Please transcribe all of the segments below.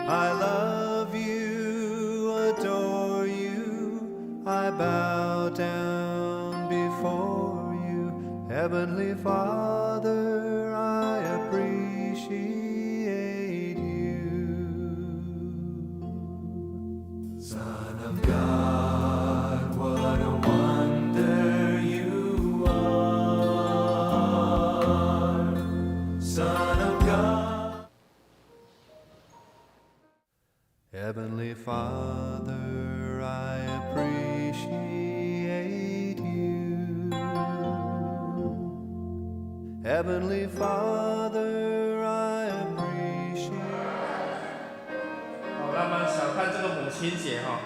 I love you, adore you, I bow down before you, Heavenly Father, I appreciate you. Son of God, what a wonder you are, Son of God. Heavenly Father, I appreciate you. Heavenly Father, I appreciate. 好，那么小看这个母亲节哈，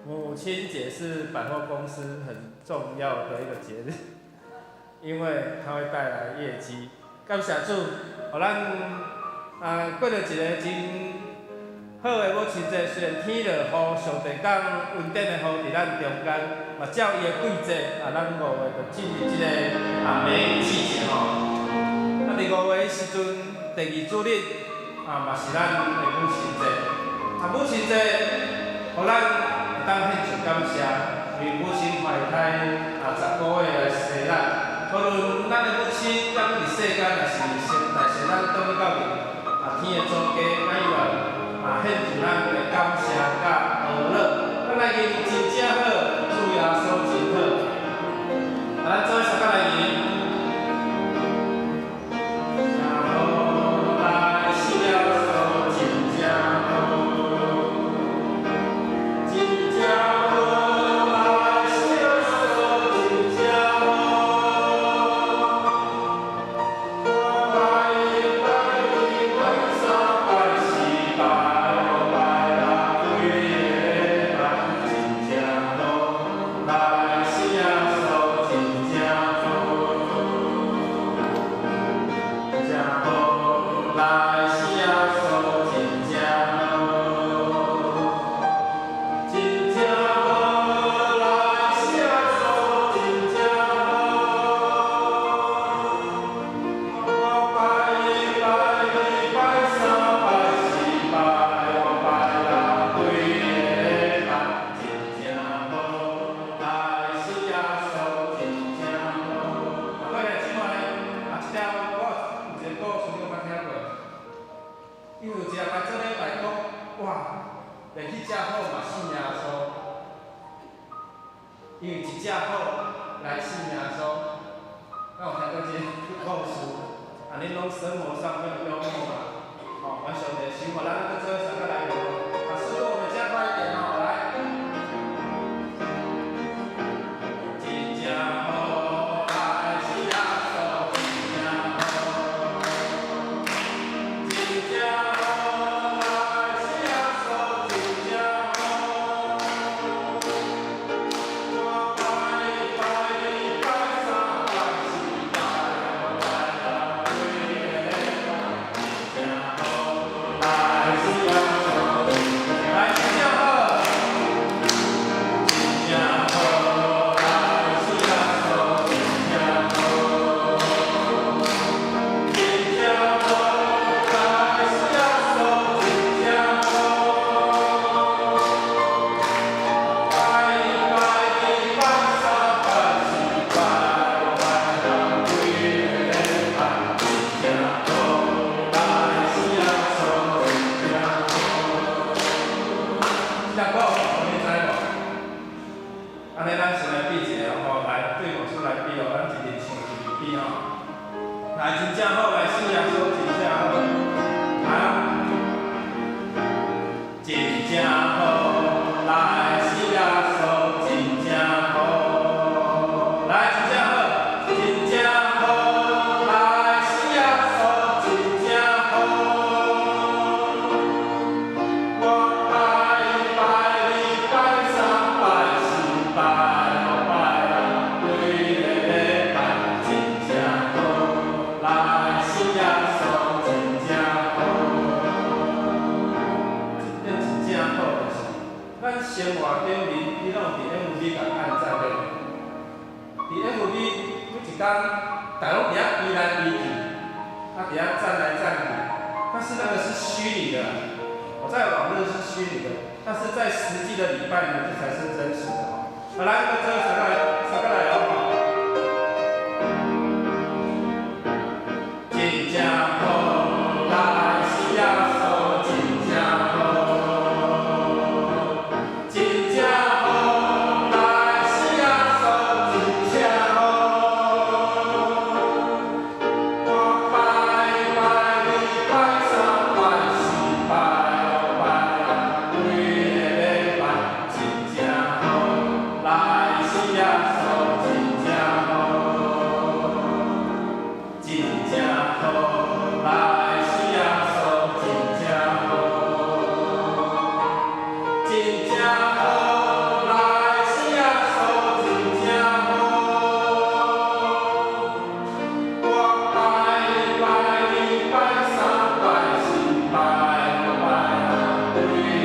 母亲节是百货公司很重要的一个节日，因为它会带来业绩。感谢主，互咱过了一个真好的母亲节，虽然天落雨，上帝讲稳定的雨伫咱中间，嘛照伊的规则，咱5月就进入这个梅雨季节吼。伫5月时阵，第2主日嘛是咱的母亲节。母亲节，互咱会当献上感谢，因为母亲怀胎10个月来生咱，无论咱的母亲敢伫世间，也是先来生咱倒去到面，天的主家爱愿。献上咱的感谢甲欢乐，咱来吟真正好，主耶稣真好。咱做一首歌来吟。因为一只好来信耶稣，咱有听过这故事，恁拢生活上没有幽默嘛？完上帝生活，咱搁做一首歌来用。师傅，我们加快一点哦，来。真正好来是耶稣，真正好，真正好来是耶稣，真正好。来，真正好，来信耶稣，真正好，来，真正好，来信耶稣，真正好，来，真正好，真正好，来信耶稣，真正好。我拜你拜3拜4拜5拜6，规个礼拜真正好。来信耶稣真正好，真正好就是咱生活顶面，你拢伫 FB 甲按赞咧。伫 FB 每一天，大家拢伫遐移来移去，伫遐赞来赞去，但是那个是虚拟的。我在网络是虚拟的，但是在实际的礼拜呢，这才是真实的哦。好，来，我们这个三个来哦。真正好，来是呀说真正好，真正好，来是呀说真正好。我拜拜礼拜三拜四拜拜，每个礼拜真正好，来是呀说真正好，真正好。来是呀说真正好，真正好，来是呀说真正好。我拜拜礼拜三拜四拜拜，每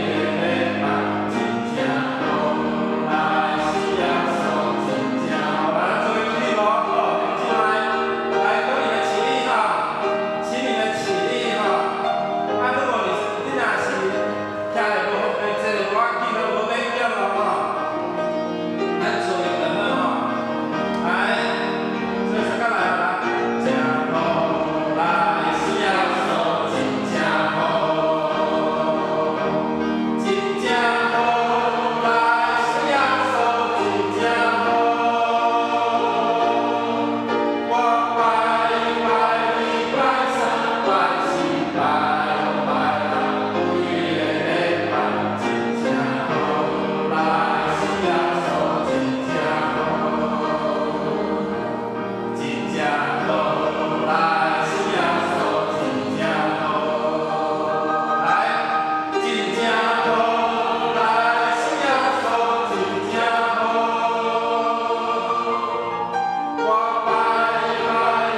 个礼拜真正好，来是呀说真正好。来，注意听咯，进来，等你们起立哈，请你们起立哈。如果你若是徛在无方便坐，我记得无免叫咯吼。咱注意就好吼。来，所以三个来啦，真好，来是呀说真正好，真正好，来是呀说真正好。我拜拜礼拜三拜四拜拜，每个礼拜真正好，来是呀说真正好，真正好，来是呀说真正好，来，真正好，来是呀说真正好。我拜拜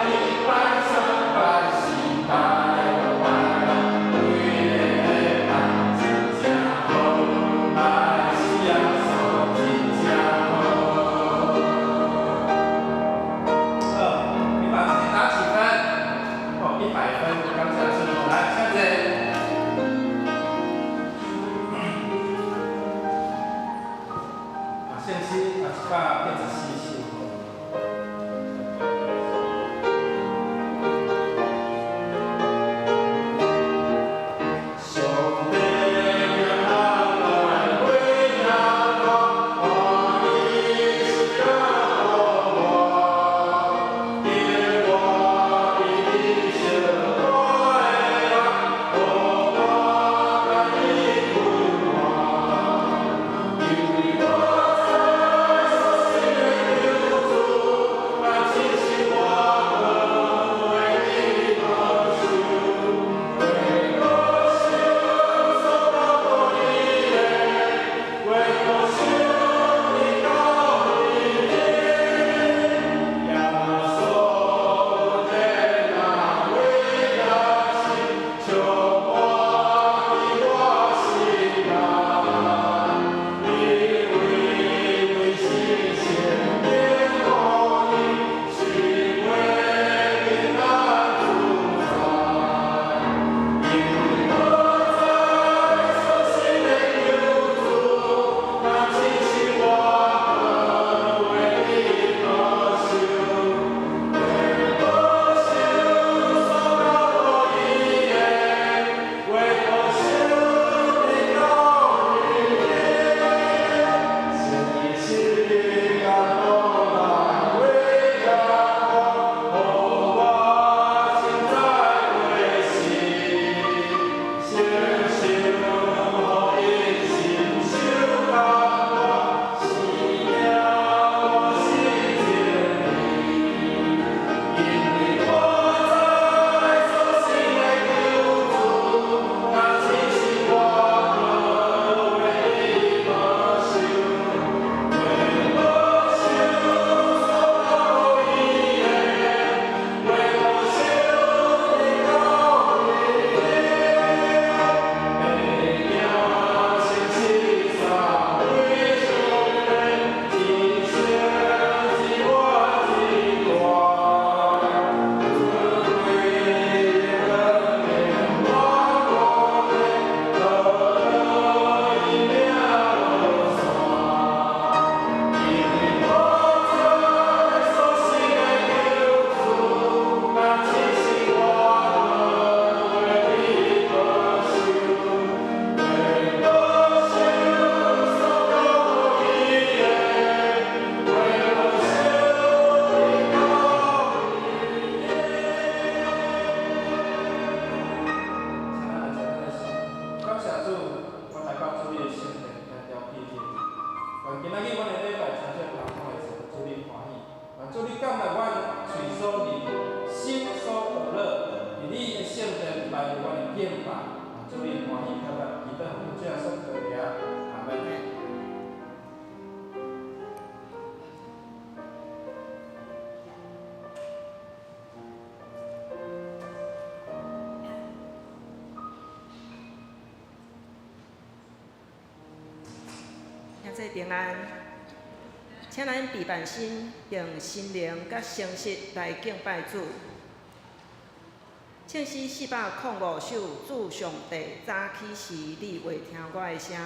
礼拜三拜四拜拜，每个礼拜真正好，来是呀说真正好。你把自己打几分？100分，刚才是来，下子。信息变成信息。上帝让爱归向我，你是我，因我已是我的爱，我感你归我，因为我在。感谢主，我来到主你的圣殿，来了毕业。今仔日阮的礼拜真正人看会做，主你欢喜。主你感谢阮嘴所念，心所乐乐，伫你的圣殿内阮的敬拜，主你欢喜，他们祈祷奉主耶稣的名，阿门。现在平安，请咱备办心，用心灵甲诚实来敬拜主。唱诗405首，主上帝早起时，你会听我的声。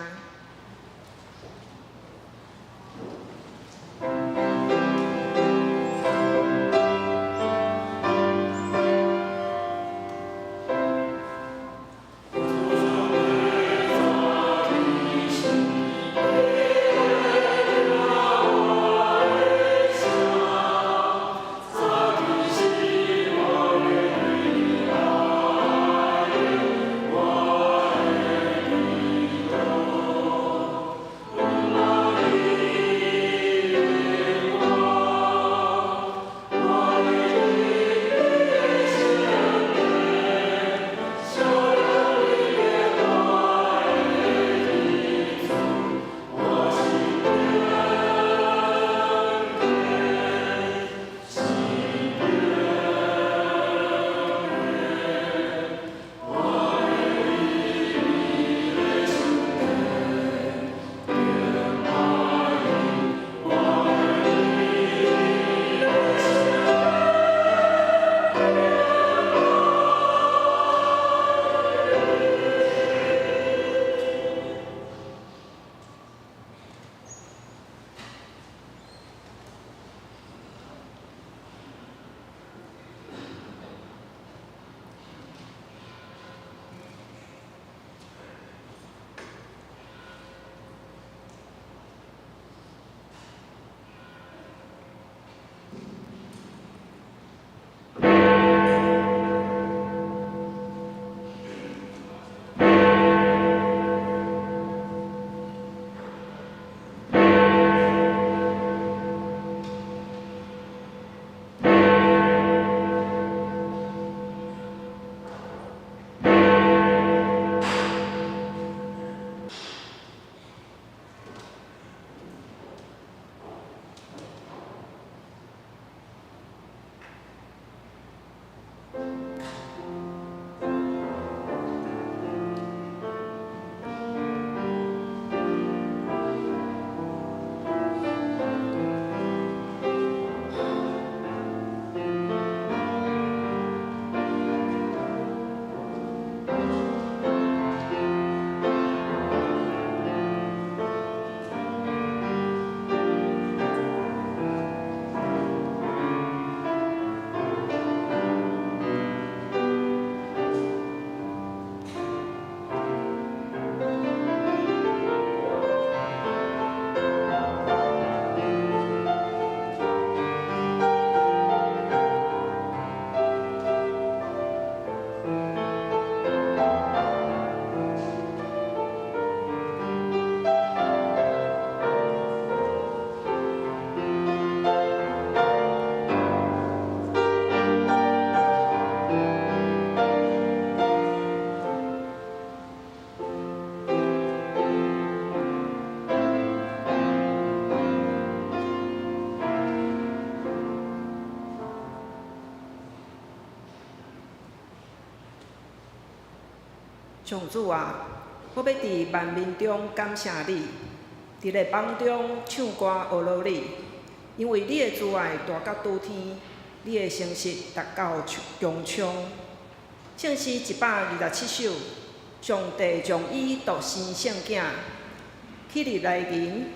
上主啊，我要伫万民中感谢你，伫咧梦中唱歌学乐你，因为你的慈爱大甲拄天，你的诚实达到强冲。唱诗127首，上帝将伊独生圣囝起入来临。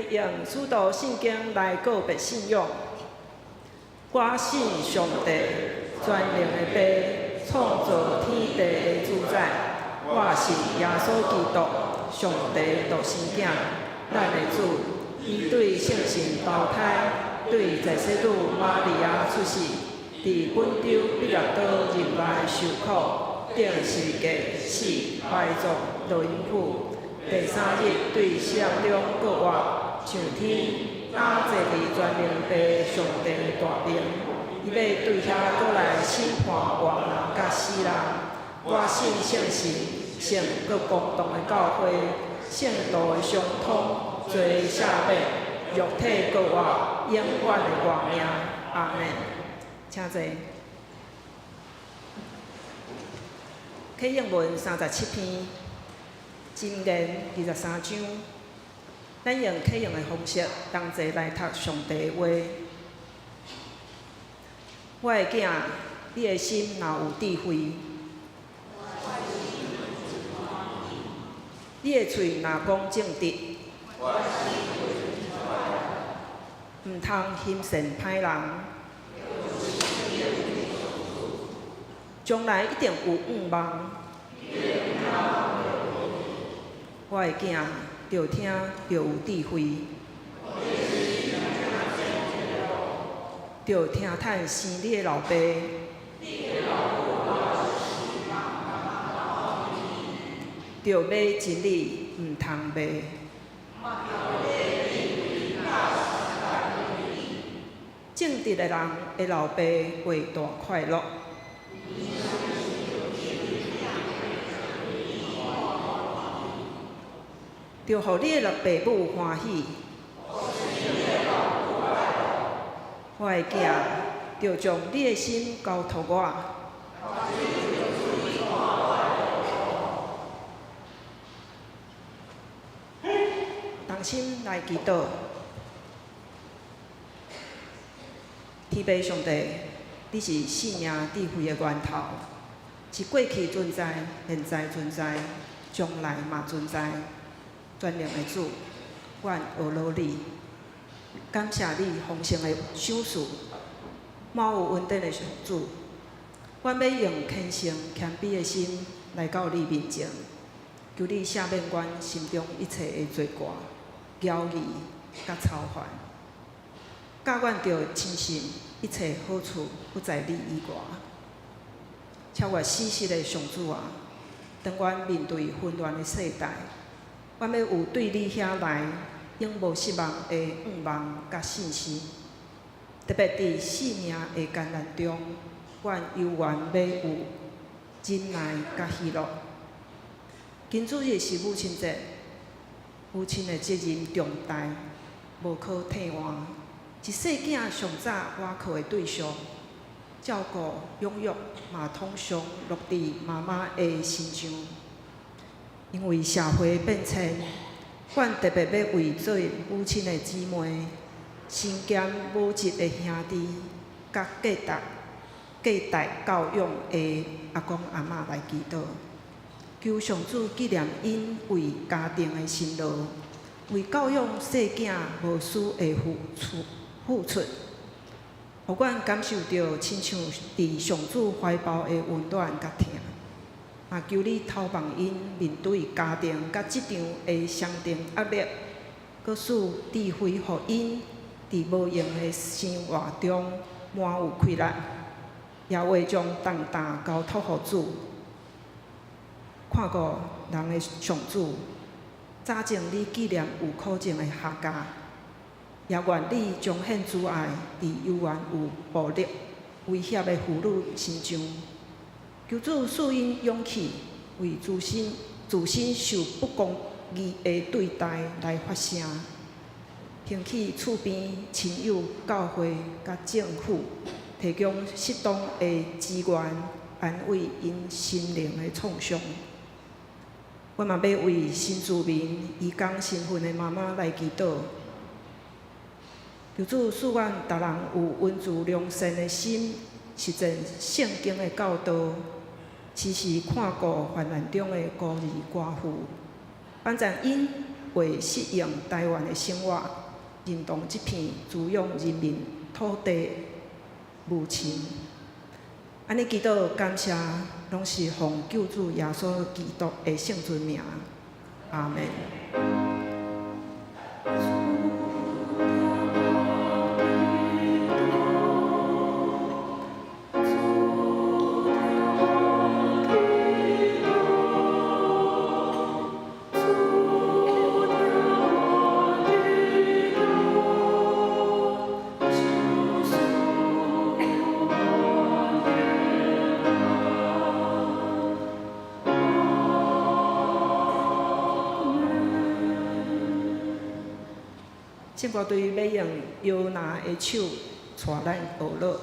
会用许多圣经来告别信仰。我信上帝，全能的爸，创造天地的主宰。我是耶稣基督，上帝独生囝，咱的主。伊对圣神投胎，对在世女玛利亚出世，伫本州彼拉多入内受苦，顶十架死，埋葬落阴府。第三日对死人中搁活，上天，打坐伫全能爸上帝的大名。伊要对遐搁来审判活人甲死人。我信圣神，圣搁公堂的教会，圣道的相通，罪赦免，肉体搁活，永远的活命。阿门。请坐。启应文37篇，箴言23章。咱用启应的方式，同齐来读上帝的话。我的囝，你的心若有智慧，你的喙若讲正直，毋通心善歹人，将来一定有盼望。我的囝，着听着有智慧，着听趁生你的老爸。着买真理，毋通卖。正直的人的老爸会大快乐。着互你的爸母欢喜。我的囝，着将你的心交托我。同心来祈祷，天父上帝，你是生命智慧的源头，是过去存在、现在存在、将来嘛存在。全能的主，阮学罗你，感谢你丰盛的赏赐，满有恩典的上主。阮要用虔诚谦卑的心来到你面前，求你赦免阮心中一切的罪过、骄傲甲操烦，教阮着亲信一切好处不在你以外。超越世事的上主啊，当阮面对混乱的世代。阮要有对你遐来永无失望的盼望甲信心，特别伫生命的艰难中，阮犹原要有忍耐甲喜乐。今主日是母亲节，母亲的责任重大，无可替换，是细囝上早倚靠的对象，照顾养育嘛通常落伫妈妈的身上。因为社会变迁，阮特别要为做母亲的姊妹、身兼母职的兄弟，甲隔代教养的阿公阿嬷来祈祷，求上主纪念因为家庭的辛劳，为教养细囝无私的付出，互阮感受到亲像伫上主怀抱的温暖甲疼。嘛，求你透望因面对家庭甲即场的相定压力，搁使智慧互因伫无用的生活中满有快乐，也会将重担交托互主。看过人的上主，早前你纪念有苦情的下家，也愿你彰显主爱伫犹原有暴力威胁的妇女身上。求主赐因勇气，为自身受不公义的对待来发声，兴起厝边亲友、教会甲政府，提供适当的资源，安慰因心灵的创伤。我嘛要为新住民移工身份的妈妈来祈祷，求主使阮逐人有温慈良善的心，实践圣经的教导。时时看顾患难中的孤儿寡妇，帮助因为适应台湾的生活，认同这片滋养人民土地母亲。安尼祈祷感谢，拢是奉救主耶稣基督的圣尊名，阿门。这乐队要用摇篮的手带咱学乐。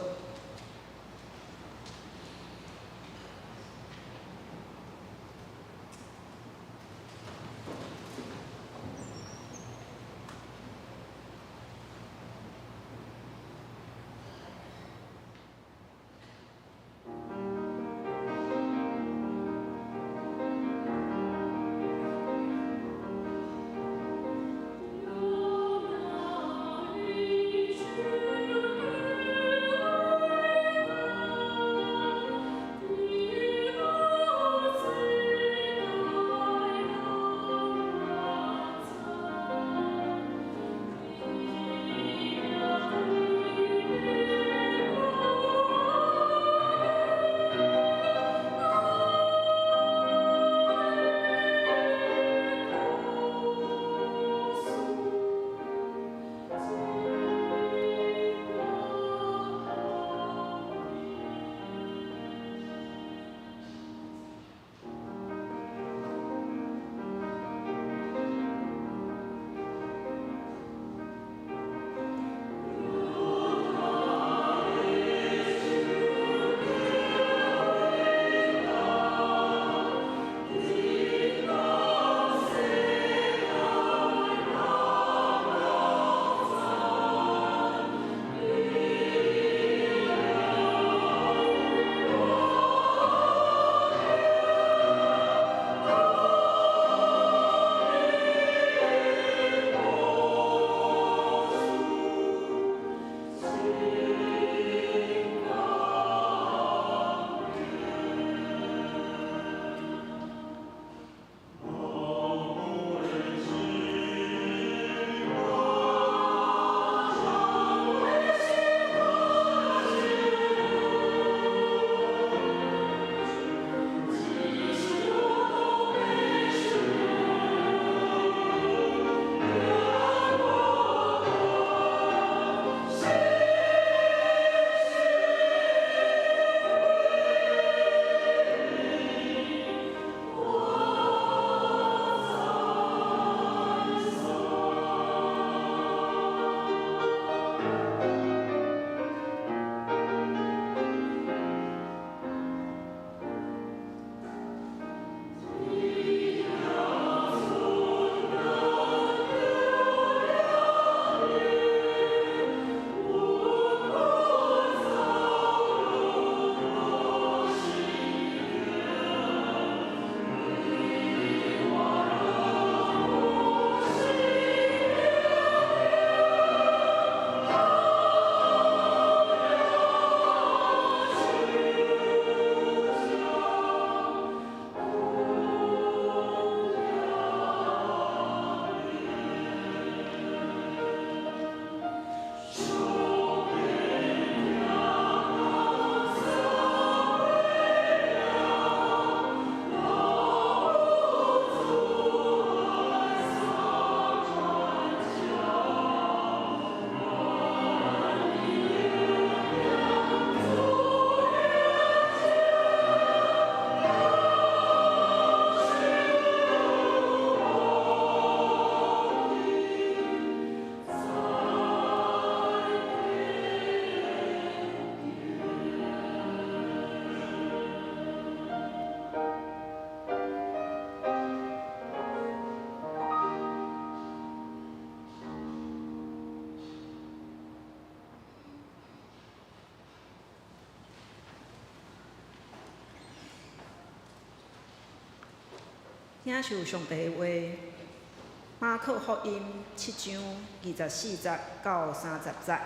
听受上帝的话，马可福音7章24节到30节。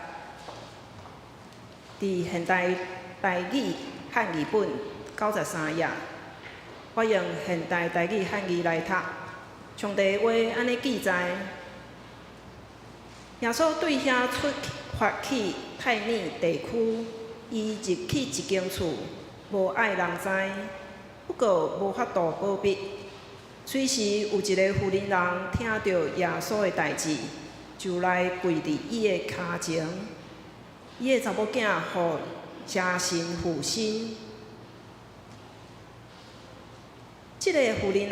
伫现代台语汉语本93页，我用现代台语汉语来读。上帝话安尼记载：耶稣对遐出发去泰尼地区，伊入去一间厝，无爱人知，不过无法度保密。随时有一个妇人听到耶稣的代志，就来跪伫伊的骹前。伊的查某囝互邪神附身。这个妇人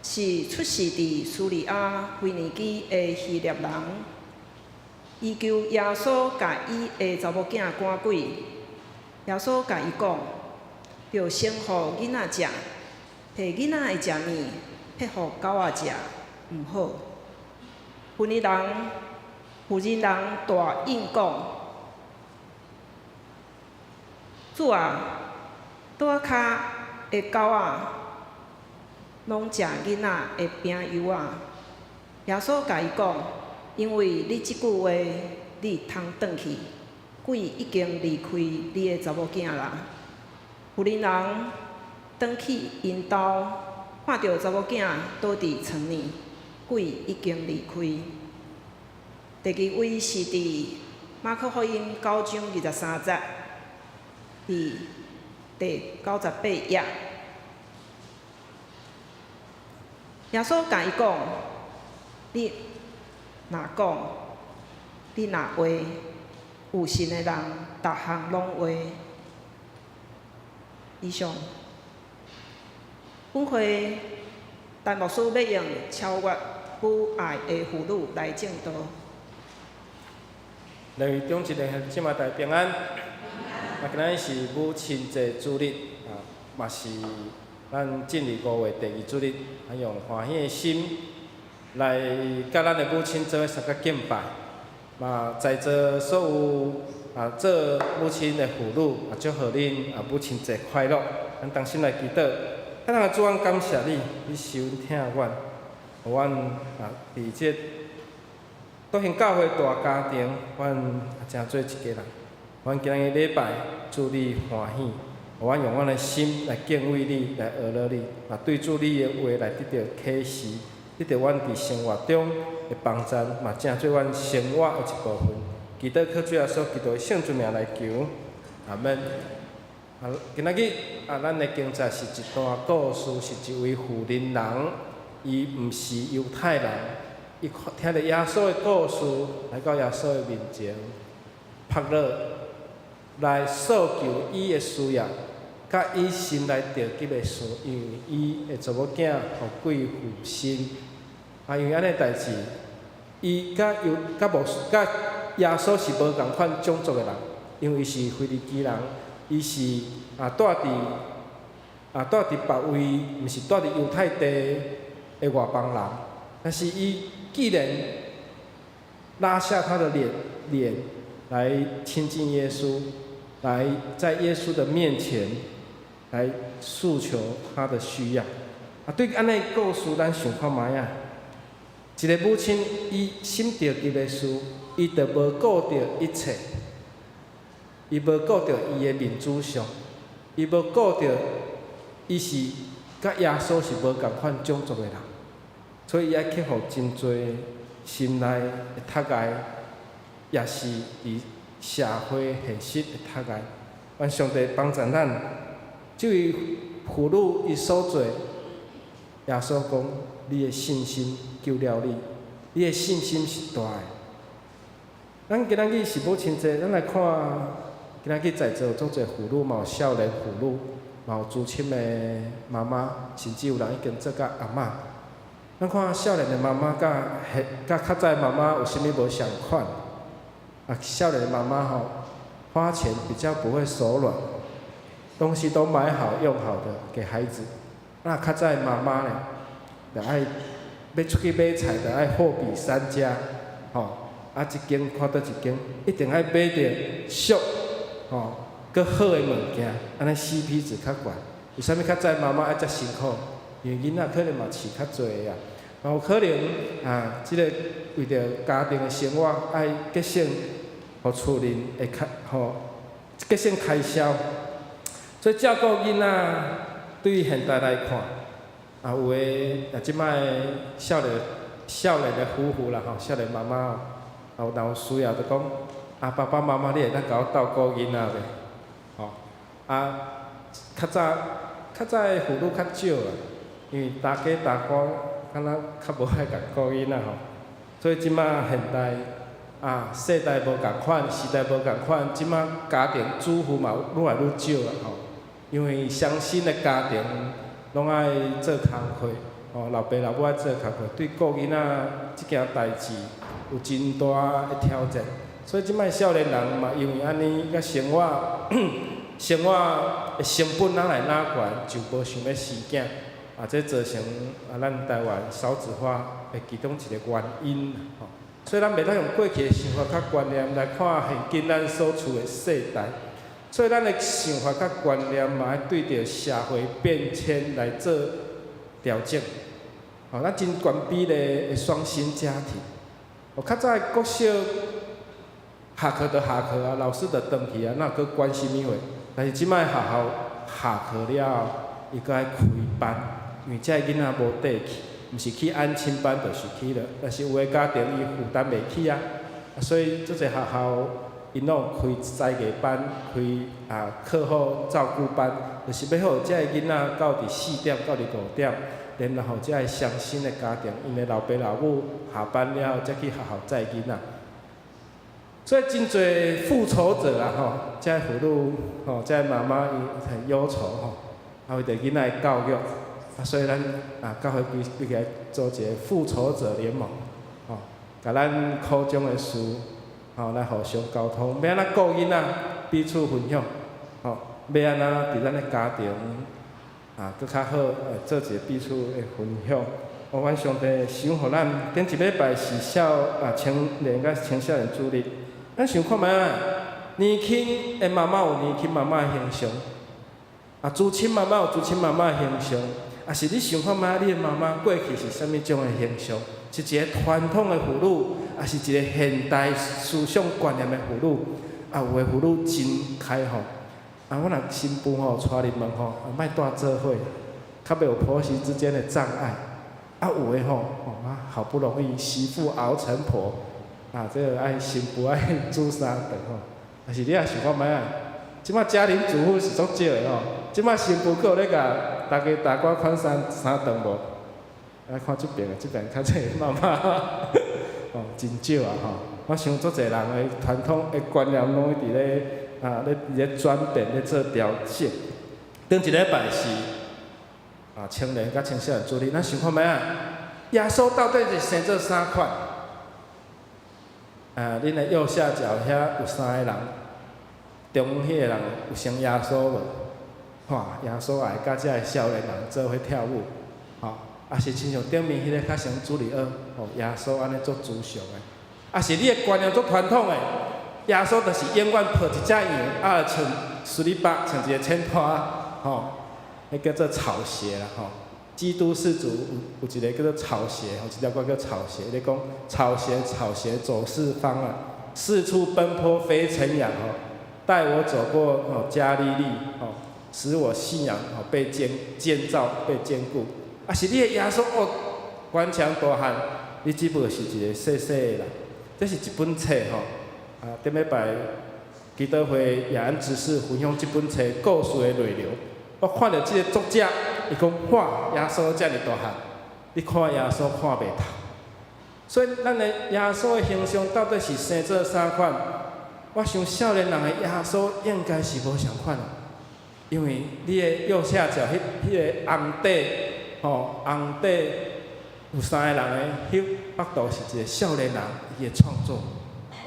是出世伫苏利亚腓尼基的希腊人，伊求耶稣甲伊的查某囝赶鬼。耶稣甲伊讲，着先互囡仔食。摕囡仔会食物，撇互狗仔食，毋好。妇人大应讲：主啊，桌骹的狗仔拢食囡仔的饼油啊！耶稣甲伊讲：因为你即句话，你通转去，鬼已经离开你的查某囝啦。妇人转去因兜，看到查某囝倒伫床呢，鬼已经离开。第二位是伫马可福音9章23节，伫第98页。耶稣甲伊讲：你若讲，你若话，有信的人，逐项拢话。以上。本会陈牧师要用超越母爱的妇女来证道。两位中一个即马大平安。今仔是母亲节主日嘛是咱正月5月第2主日，用欢喜的心来甲咱的母亲做伙相甲敬拜。嘛，在座所有做母亲的妇女，祝贺恁母亲节快乐。咱同心来祈祷。咱主，阮感谢你，你收听阮，互阮伫即笃行教会大家庭，阮真做一家人。阮今日礼拜，祝你欢喜，互阮用阮的心来敬畏你，来学乐你，嘛对主你的话来得到启示，得到阮伫生活中的帮助，嘛正做阮生活的一部分。祈祷靠主耶稣基督的圣主名来求，阿门。今仔日咱的经节是一段故事，是一位妇人人，伊毋是犹太人，伊听着耶稣的故事，来到耶稣的面前，拍落来诉求伊的需要，甲伊心内着急的事，因为伊的查某囝互鬼附身，因为安尼代志，伊甲耶稣是无共款种族的人，因为伊是腓尼基人。伊是住伫别位，毋是住伫犹太地的外邦人。但是伊既然拉下他的脸来亲近耶稣，来在耶稣的面前来诉求他的需要。对安尼故事，咱想看卖啊？一个母亲，伊心着急的事，伊着无顾着一切。伊无顾着伊的民主上，伊无顾着伊是甲耶稣是无共款种族的人，所以伊爱克服真侪心内的窒碍，也是伫社会现实的窒碍。愿上帝帮助咱，这位妇女伊所做，耶稣讲：你的信心救了你，你的信心是大的。咱今仔日是母亲节，咱来看。今仔日在座有足侪妇女，嘛有少年妇女，嘛有资深的妈妈，甚至有人已经做甲阿嬷。咱看少年的妈妈甲较早的妈妈有啥物无相款？少年的妈妈花钱比较不会手软，东西都买好用好的给孩子。那较早的妈妈呢，就爱要出去买菜，就爱货比三家，一间看倒一间，一定爱买着俗。搁好的物件，安尼 CP 值较悬。为啥物较早妈妈爱遮辛苦？因为囡仔可能嘛饲较侪啊，有可能即个为着家庭的生活，爱节省，互厝人会节省开销。所以照顾囡仔，对于现代来看，有诶即摆少年的夫妇啦少年妈妈若有需要，就讲爸爸妈妈，你会当甲我照顾囡仔袂？较早的妇女较少啦，因为大家大官敢若较无爱甲顾囡仔所以即摆现代世代无共款，时代无共款，即摆家庭主妇嘛愈来愈少啦因为双薪的家庭拢爱做工课老爸老母爱做工课，对顾囡仔即件代志有真大的挑战。所以即摆少年人嘛，因为安尼甲生活的成本来悬，就无想要生囝这造成咱台湾少子化的其中一个原因所以咱袂当用过去的想法甲观念来看现今咱所处的世代。所以咱的想法甲观念嘛，要对着社会变迁来做调整。咱真悬比例的双薪家庭。较早国小下课就下课老师就转去哪搁关心伊话。但是即摆学校下课了，伊搁爱开班，因为遮个囡仔无地去，毋是去安亲班，就是去了。但是有的家庭伊负担袂起所以即个学校。因拢开才艺班，开课后照顾班，就是要互遮个囡仔到伫4点到伫5点，然后遮个双薪的家庭，因为老爸老母下班了才去学校载囡仔。所以真侪复仇者遮个妇女遮个妈妈伊很忧愁为着囡仔的教育所以咱教会规个做一个复仇者联盟甲咱苦中的事。来互相沟通，要安怎顾囡仔，彼此分享，要安怎伫咱的家庭搁较好，做一个彼此的分享。愿上帝想互咱，顶一礼拜是青年甲青少年主日，咱想看觅年轻的妈妈有年轻妈妈的形象，资深妈妈有资深妈妈的形象，是你想看觅你的妈妈过去是啥物种的形象？是一个传统的妇女，是一个现代思想观念的妇女。有的妇女真开放。我若新妇带入门莫带做伙，较袂有婆媳之间的障碍。有的好不容易媳妇熬成婆，这个爱新妇爱煮三顿但是你也想看觅即摆家庭主妇是足少的即摆新妇佫有咧甲大家大寡款三顿无？来看即边较济妈妈真少我想足侪人的传统的观念拢伫咧转变，咧做调整。顶一礼拜是青年甲青少年主日，咱想看觅耶稣到底是生做啥款？恁的右下角遐有3个人，中迄个人有像耶稣无？耶稣也会甲遮个少年人做伙跳舞，是亲像顶面迄个较像主日学，耶稣安尼做主上的，是你的观念做传统的，耶稣就是永远抱一只羊，穿斯里巴，穿一个衬拖，迄叫做草鞋啦，基督世族有一个叫做草鞋，一条歌叫草鞋，咧讲草鞋走四方四处奔波飞尘扬带我走过加利利使我信仰被建造被坚固。是你的耶稣官腔大汉，你只不过是一个细细的人。这是一本册顶礼拜基督会雅安执事分享这本册故事的内容。我看到这个作者，伊讲哇，耶稣遮尔大汉，你看耶稣看袂透。所以咱的耶稣的形象到底是生做啥款？我想少年人的耶稣应该是无相款因为你的右下角迄个红底。红底有3个人的翕幅图是一个少年人伊的创作。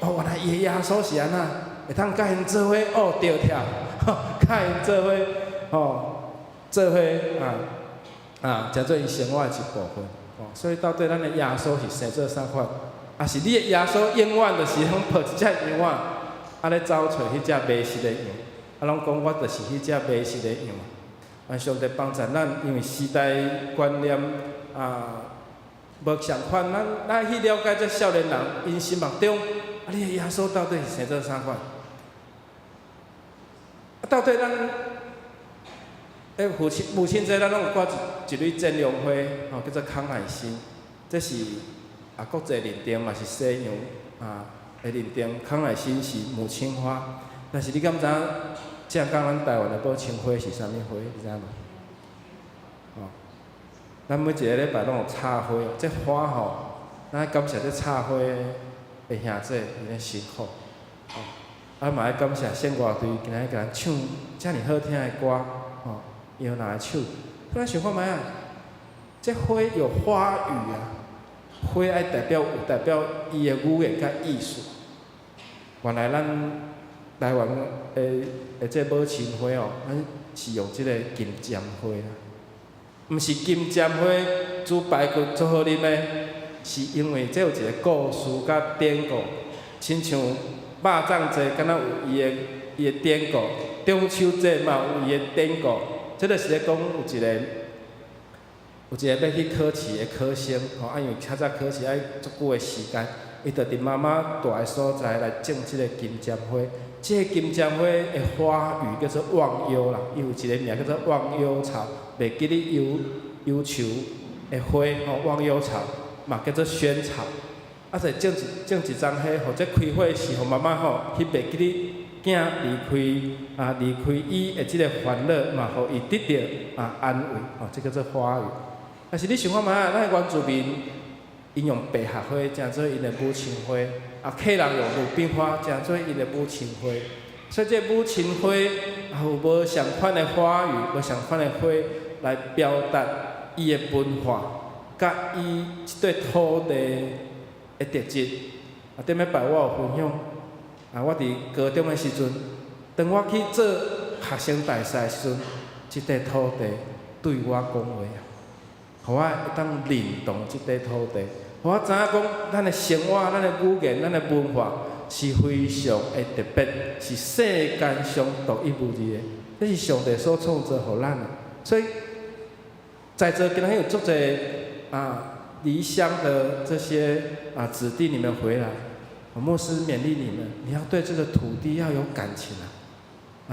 原来伊的耶稣是安那，会通甲因做伙对跳，甲因做伙做伙诚做伊生活的一部分。所以到底咱的耶稣是生做啥款？是你的耶稣永远就是拢抱一只羊咧走找迄只迷失的羊，拢讲我就是迄只迷失的羊。上帝帮助咱，因为时代观念无相款，咱去了解这少年人因心目中，你的耶稣到底是生做啥款？到底咱母亲节，咱拢有挂一类占良花，叫做康乃馨，这是国际认定，嘛是西洋会认定康乃馨是母亲花。但是你敢知影正港咱台湾的母亲花是啥物花？你知影无？咱每一个礼拜拢有插花，这花咱感谢这插花的兄弟因的辛苦。嘛要感谢献乐队今仔日甲咱唱遮尔好听的歌，摇哪个手？咱想看觅啊，这花有花语啊，花爱代表伊的语言甲意思。原来咱台湾的这母亲花咱是用这个金针花啦，毋是金针花煮排骨最好啉的，是因为这有一个故事甲典故，亲像。肉粽节敢若有伊的典故，中秋节嘛有伊的典故，这就是咧讲有一个要去考试的考生，因为较早考试爱足久的时间，伊就伫妈妈住的所在来种即个金针花。即个金针花的花语叫做忘忧啦，伊有一个名叫做忘忧草，袂记哩忧愁的花忘忧草嘛叫做萱草。就种一丛花，或者开会时，互妈妈去袂记哩囝离开伊的即个烦恼嘛，互伊得到安慰，这叫做花语。但是你想看觅啊，咱原住民因用百合花当做因的母亲花，客人用路边花当做因的母亲花，所以这母亲花有无相款的花语，无相款的花来表达伊的文化，甲伊即块土地的特质。顶礼拜我有分享，我伫高中的时阵，当我去做学生大赛的时阵，即块土地对我讲话，互我会当认同即块土地，互我知影讲咱的生活、咱的语言、咱的文化是非常的特别，是世间上独一无二的，这是上帝所创造互咱的。所以，在座今仔有足侪离乡的这些子弟，你们回来，牧师勉励你们，你要对这个土地要有感情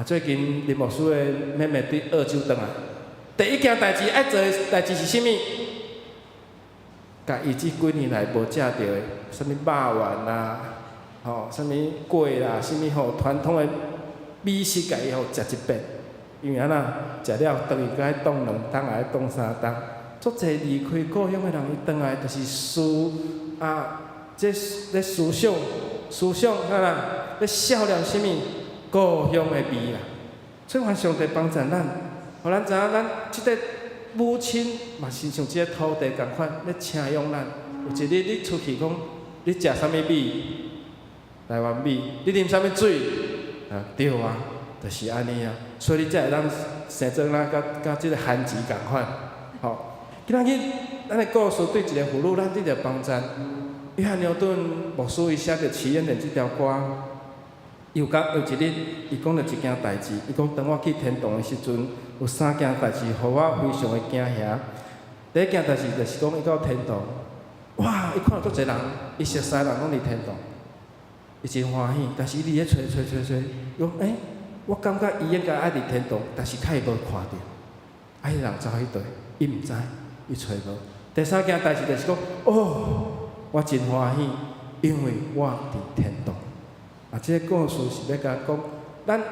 最近林牧师的妹妹对澳洲回来，第一件代志爱做的代志是啥物？甲伊这几年来无食到的，啥物肉丸啦，啥物粿啦，啥物传统的美食，甲伊食一遍。因为食了，等于搁爱冻2冬，还冻3冬。足侪离开故乡的人，伊回来就是这咧思想咧笑念啥物故乡的味啦。所以愿上帝帮助咱，互咱知影咱即个母亲嘛是像即个土地共款，咧请养咱。有一日你出去讲，你食啥物米？台湾米。你啉啥物水？对就是安尼所以你才会当生做甲即个韩籍共款，今仔日咱的故事对一个妇女，咱得着帮助。约翰牛顿牧师伊写着《祈愿》的即条歌，有一日，伊讲着一件代志，伊讲当我去天堂的时阵，有3件代志，互我非常的惊吓。第一件代志就是讲，伊到天堂，哇！伊看到足侪人，伊熟悉人拢伫天堂，伊真欢喜。但是伊伫咧找，讲我感觉伊应该爱伫天堂，但是较伊无看到，迄人走迄块，伊毋知。伊找无。第3件代志就是讲，我真欢喜，因为我伫天堂。这个故事是要甲讲，咱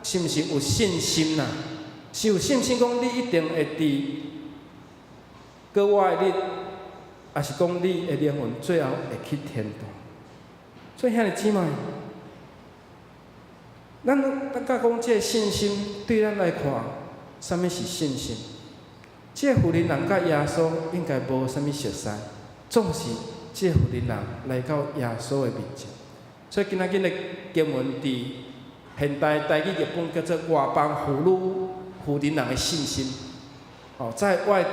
是毋是有信心是有信心讲你一定会伫国外日，还是讲你的灵魂最后会去天堂？所以兄弟姊妹，咱甲讲这个信心，对咱来看，啥物是信心？这个妇人人甲耶稣应该无啥物熟悉，总是这个妇人人来到耶稣的面前。所以今仔日的经文伫现代台语译本叫做《外邦妇人人的信心》。在外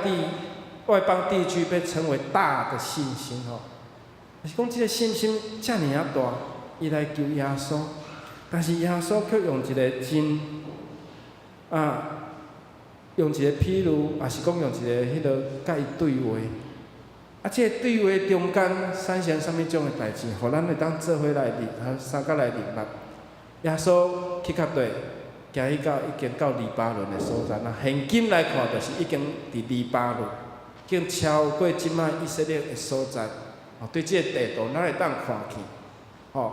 邦地区被称为大的信心就是讲这个信心遮尔大，伊来求耶稣，但是耶稣却用一个真用一个譬如，也是讲用一个甲伊对话。啊，即个对话中间产生啥物种诶代志，互咱会当做伙来三角来明白。耶稣去到底，行去到已经到黎巴嫩诶所在，那现今来看，就是已经伫黎巴嫩，已经超过即摆以色列诶所在。哦，对即个地图，咱会当看去。哦，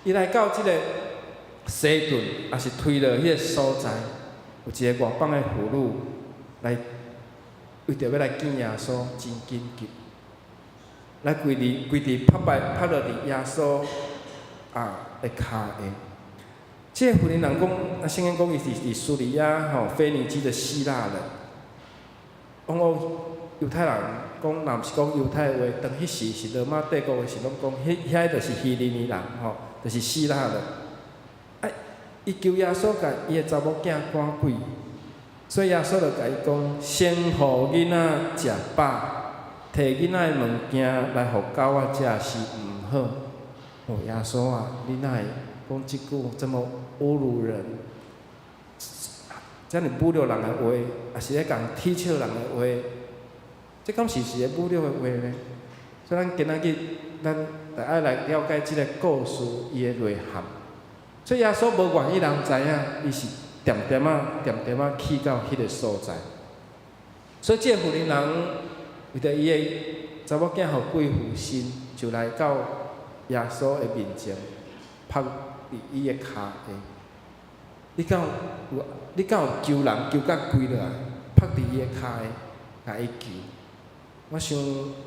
伊来到即个西顿，也是推落迄个所在，有一个外邦诶妇女来，为着要来见耶稣，真紧急，来跪伫拍落伫耶稣诶骹下。即个妇人人讲，圣经讲伊是伫叙利亚腓尼基的希腊人。犹太人讲，若毋是讲犹太话，当迄时是罗马帝国的时，拢讲遐就是希利尼人就是希腊人。伊求耶稣甲伊的查某囝赶鬼，所以耶稣就甲伊讲，先互囡仔食饱，摕囡仔的物件来互狗仔食是毋好。耶稣啊，你哪会讲即句这么侮辱人，遮尔侮辱人的话，也是咧共踢笑人的话，这敢是咧侮辱的话呢？所以咱今仔日，咱着爱来了解即个故事伊的内涵。所以耶稣无愿意人知影，伊是点点去到迄个所在。所以即个妇人人为着伊的查某囝互鬼附身，就来到耶稣的面前，拍伫伊的骹下。你敢有求人求甲跪落来，拍伫伊的骹下，甲伊求？我想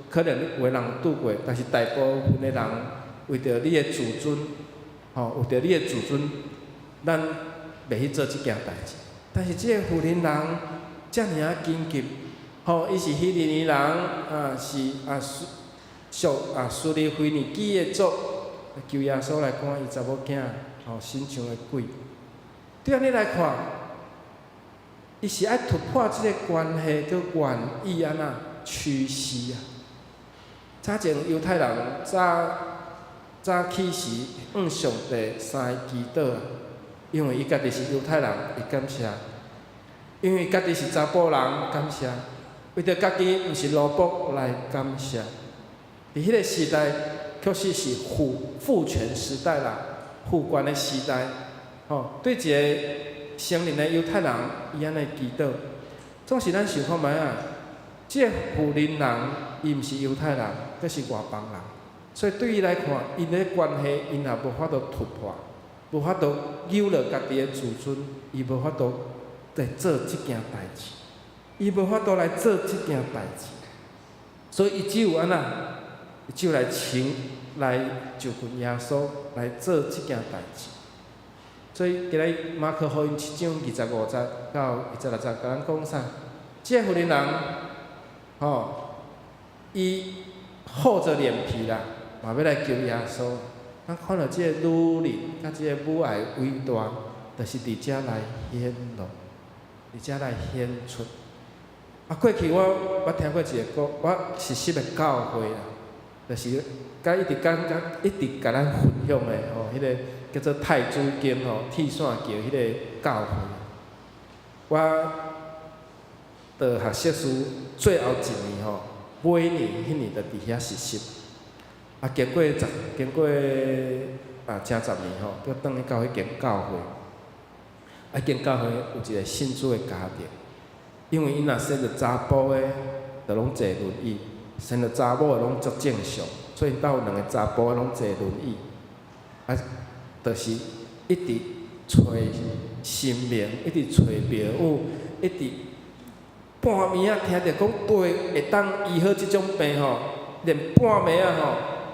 可能有的人拄过，但是大部分的人为着你的自尊，为着你的自尊，咱袂去做即件代志。但是即个妇人人遮尔啊紧急，伊是希利尼人，是苏利腓尼基的族，求耶稣来赶伊查某囝，身上的鬼。对安尼来看，伊是爱突破即个关系，佮愿意安那趋势啊。早前犹太人早起时上帝三个祈祷，因为伊家己是犹太人，伊感谢；因为伊家己是查甫人，感谢；为着家己毋是奴仆来感谢。伫迄个时代，确实是父权时代啦，父权的时代。对一个成年的犹太人，伊安尼祈祷，总是咱想看觅啊，即个妇人人，伊毋是犹太人，佫是外邦人，所以对伊来看，因的关系，因也无法度突破，无法度扭落家己的自尊，伊无法度来做即件代志，伊无法度来做即件代志，所以伊只有安那，伊只有来就近耶稣来做即件代志。所以今日马可福音7章25节到26节，甲咱讲啥？即个妇人人，伊厚着脸皮啦，嘛要来求耶稣。咱看到即个女人，甲即个母爱伟大，就是伫遮来显露，伫遮来显出。过去我听过一个我实习的教会啦，就是甲一直甲咱分享的迄个。叫做太子经铁线桥迄个教会，我的学习师最后一年尾年迄年就伫遐实习，经过10年要转去到迄间教会，间教会有一个信主的家庭，因为因若生着查甫的，就拢坐轮椅；生着查某的拢足正常，所以斗两个查甫的拢坐轮椅，就是一直找神明，一直找庙宇，一直半暝听着讲对会当医好即种病连半暝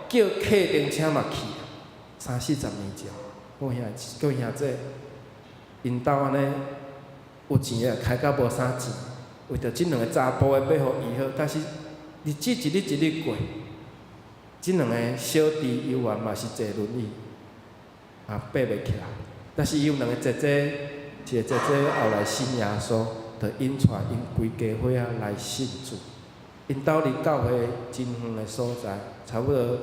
叫客丁车嘛去，30-40年前，我兄弟，因兜安尼有钱啊，开到无啥钱，为着即两个查甫的要互医好，但是日子一日一日过，即两个小弟犹原嘛是坐轮椅。爬袂起来，但是伊有两个姐姐，一个姐姐后来信耶稣，就引带因规家伙来信主。因兜离教会真远的所在，差不多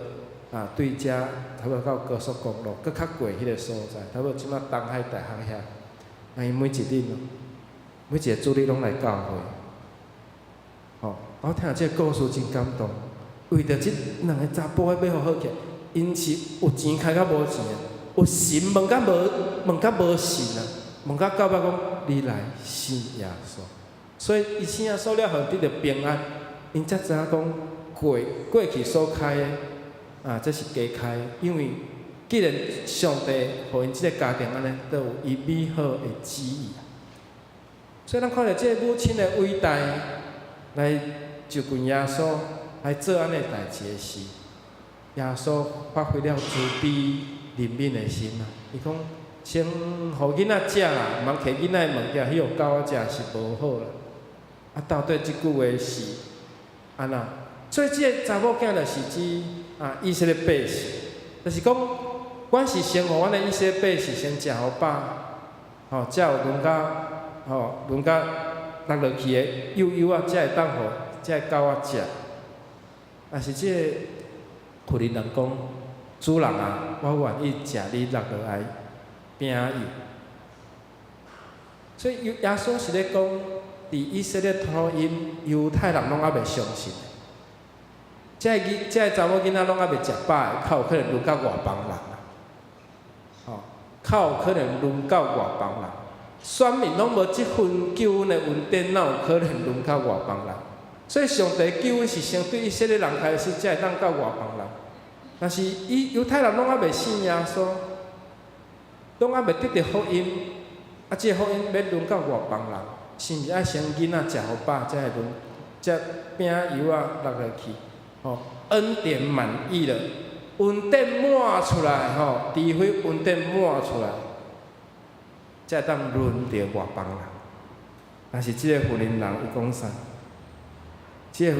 对遮差不多到高速公路，搁较过迄个所在，差不多即马东海大学遐。因每一日每一个主日拢来教会。我听即个故事真感动。为着即两个查甫的要好起来，因是有钱开甲无钱的，有神问甲无神啊，问甲到尾讲你来信耶稣，所以伊信耶稣了后得着平安，因才知影讲过去所开的这是假开的，因为既然上帝互因即个家庭安尼，都有伊美好的旨意。所以咱看到即个母亲的伟大，来就近耶稣来做安尼代志的时，耶稣发挥了慈悲怜悯的心啊！伊讲先互囡仔食啦，茫摕囡仔的物件，迄互狗仔食是无好啦。到底即句话是安那？所以即个查某囝就是指以色列百姓，就是讲，阮是先互阮的以色列百姓先食互饱，才有轮到落落去的幼幼才会当互才会狗仔食。但是即个妇人人讲，主人啊，我愿意食你落落来饼油。所以耶稣是咧讲，伫以色列土因犹太人拢还袂相信。这个查某囡仔拢还袂食饱的，较有可能轮到外邦人啦。较有可能轮到外邦人。选民拢无即份救恩的恩典，哪有可能轮到外邦人？所以上帝救恩是先对以色列人开始，才会当到外邦人。但是犹太人拢还袂信耶稣，拢还袂得到福音，即个福音要轮到外邦人，是毋是爱先囡仔食好饱，才会轮，才饼油落落去？恩典满意了，恩典满出来，除非恩典满出来，才会当轮到外邦人。但是即个妇人人伊讲啥？即个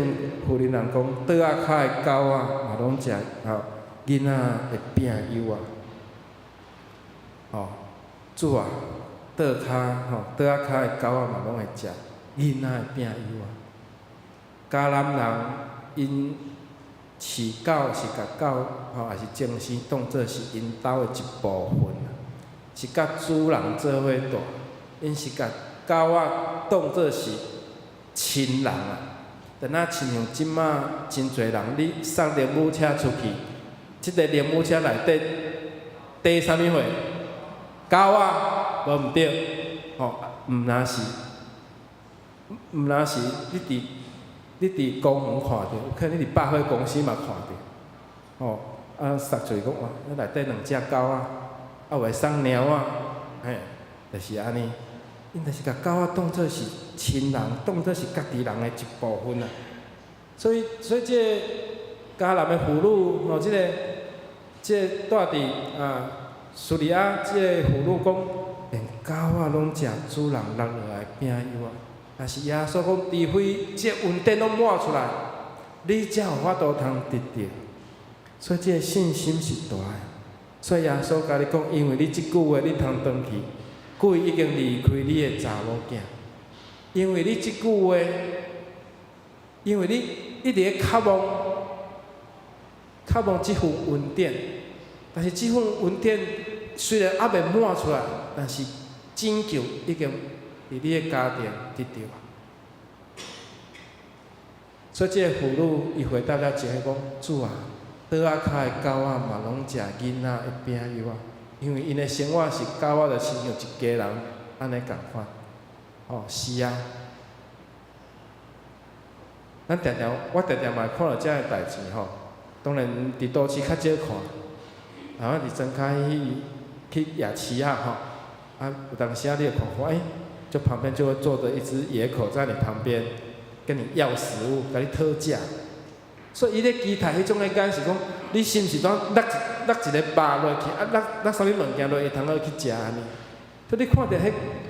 妇人人讲，桌仔骹的狗仔嘛拢食，囡仔的饼油主啊，桌仔骹的狗仔嘛拢会食，囡仔的饼油迦南人因饲狗是甲狗也是精神当作是因兜的一部分，是甲主人做伙住，因是甲狗仔当作是亲人啊。但亲像即马真侪人，你送连母车出去，即个连母车内底缀啥物货？狗仔无毋对，毋若是你伫公园看到，有可能你伫百货公司嘛看到，杀出去讲哇，内底两只狗仔，有会送猫仔，就是安尼。因就是甲狗仔当作是亲人，当作是家己人的一部分啊。所以即个迦南的妇女，即个住伫叙利亚，即个妇女讲，连狗仔拢食主人落落来饼油啊。但是耶稣讲，除非即恩典拢满出来，你才有法度通得到。所以即个信心是大的。所以耶稣甲你讲，因为你即句话你通转去。鬼已经离开你的查某囝，因为你即句话，因为你一直咧渴望即份恩典，但是即份恩典虽然还袂满出来，但是拯救已经伫你的家庭得到。所以即个妇女伊回答了一个讲：主啊，桌仔骹的狗仔嘛拢食囡仔的饼油啊。因为因的生活是狗仔，就亲像一家人安尼共款。是啊。我常常嘛看到遮个代志当然伫都市较少看，然后伫庄脚去夜市有当时你会看，就旁边就会坐着一只野狗在你旁边，跟你要食物，甲你讨价。所以伊咧期待迄种的眼是讲，你是毋是当落一个肉落去，落啥物物件落会通去食安尼？所以你看着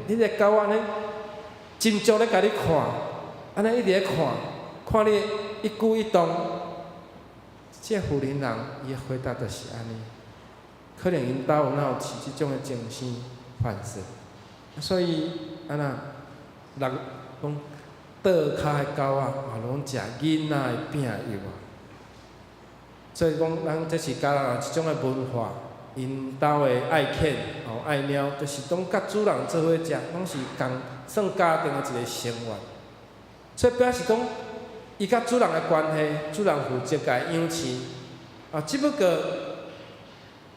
迄个狗安尼，真足咧甲你看，安尼一直咧看你一举一动。这妇人人伊的回答就是安尼，可能因兜有饲即种的精神反射，所以安那人讲。桌骹的狗仔嘛拢食囡仔的饼油啊，所以讲咱这是迦南一种的文化，因兜的爱犬爱猫，就是拢甲主人做伙食，拢是共算家庭的一个成员。所以表示讲，伊甲主人的关系，主人负责甲伊养饲，只不过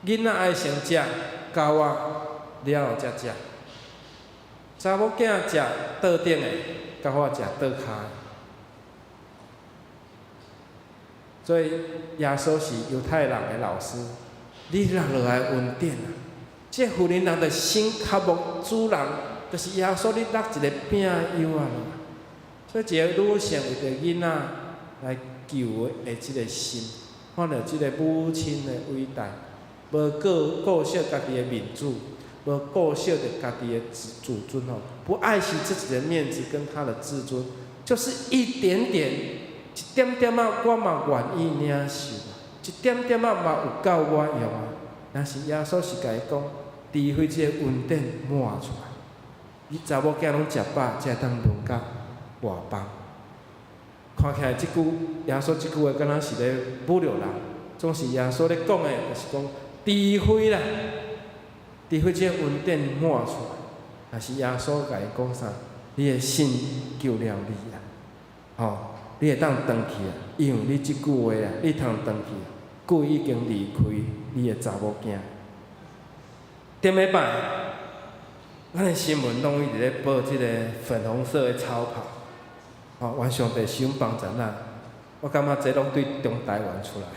囡仔爱先食，狗仔了后才食。查某囝食桌顶的，狗仔食桌骹的。所以耶稣是犹太人的老师，你落落来恩典啊！这妇人人的心较无主人，就是耶稣你落一个饼油啊！所以一个女性为着囡仔来救的即个心，看到即个母亲的伟大，无顾惜家己的面子，无顾惜着家己的自尊吼，不爱惜自己的面子跟他的自尊，就是一点点。一点点仔，我嘛愿意领受；一点点仔嘛有够我用啊。但是耶稣是甲伊讲，除非即个恩典满出来，你查某囝拢食饱，才会当轮到外邦。看起来即句耶稣即句话，敢若是咧侮辱人，总是耶稣咧讲的，就是讲，除非啦，除非即个恩典满出来，但是耶稣甲伊讲啥？你的心救了你啦，吼。你会当转去啊，因为你即句话啊，你通转去，鬼已经离开你的查某囝。顶礼拜，咱的新闻拢一直咧报即个粉红色的超跑，愿上帝使用帮咱啊！我感觉这拢对中台湾出来，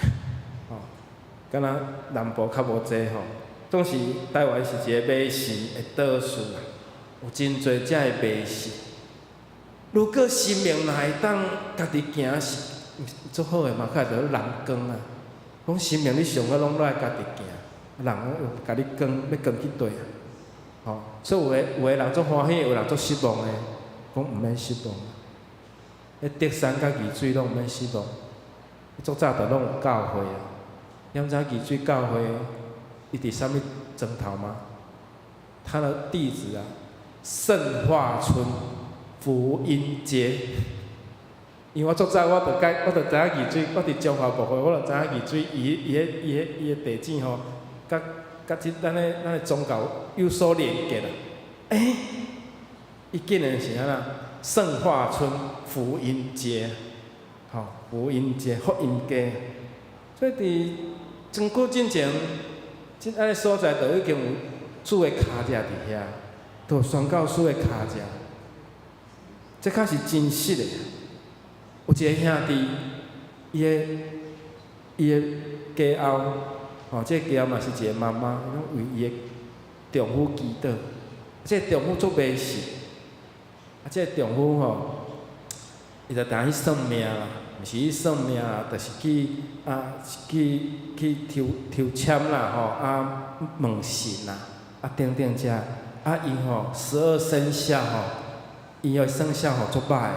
敢若南部较无济吼，总是台湾是一个迷信的岛屿啊，有真侪遮的迷信。如果生命若会当家己行是足好诶嘛，较会着人光啊。讲生命你上好拢爱家己行，人家己光要光去对啊。所以有诶人足欢喜，有人足失望诶。讲毋免失望，迄德山甲义水拢毋免失望。足早着拢有教会啊，踮知义水教会伊伫啥物庄头吗？他的地址啊，圣化村。福音节，因为我足早我着知影义水，我伫中华部会，我着知影义水伊的地址吼，甲咱的宗教有所连结啦。伊竟然是安那圣化村福音节，福音节福音街，所以伫真久之前，即安尼所在就已经有主的脚者伫遐，都有宣教师的脚者。这较是真实的。有一个兄弟，伊的家后，这个家后嘛是一个妈妈，拢为伊的丈夫祈祷。这个丈夫足迷信，这个丈夫伊就当去算命啦，毋是去算命啦，就是去抽签啦，问神啦，等遮，因12生肖伊个生肖足歹个，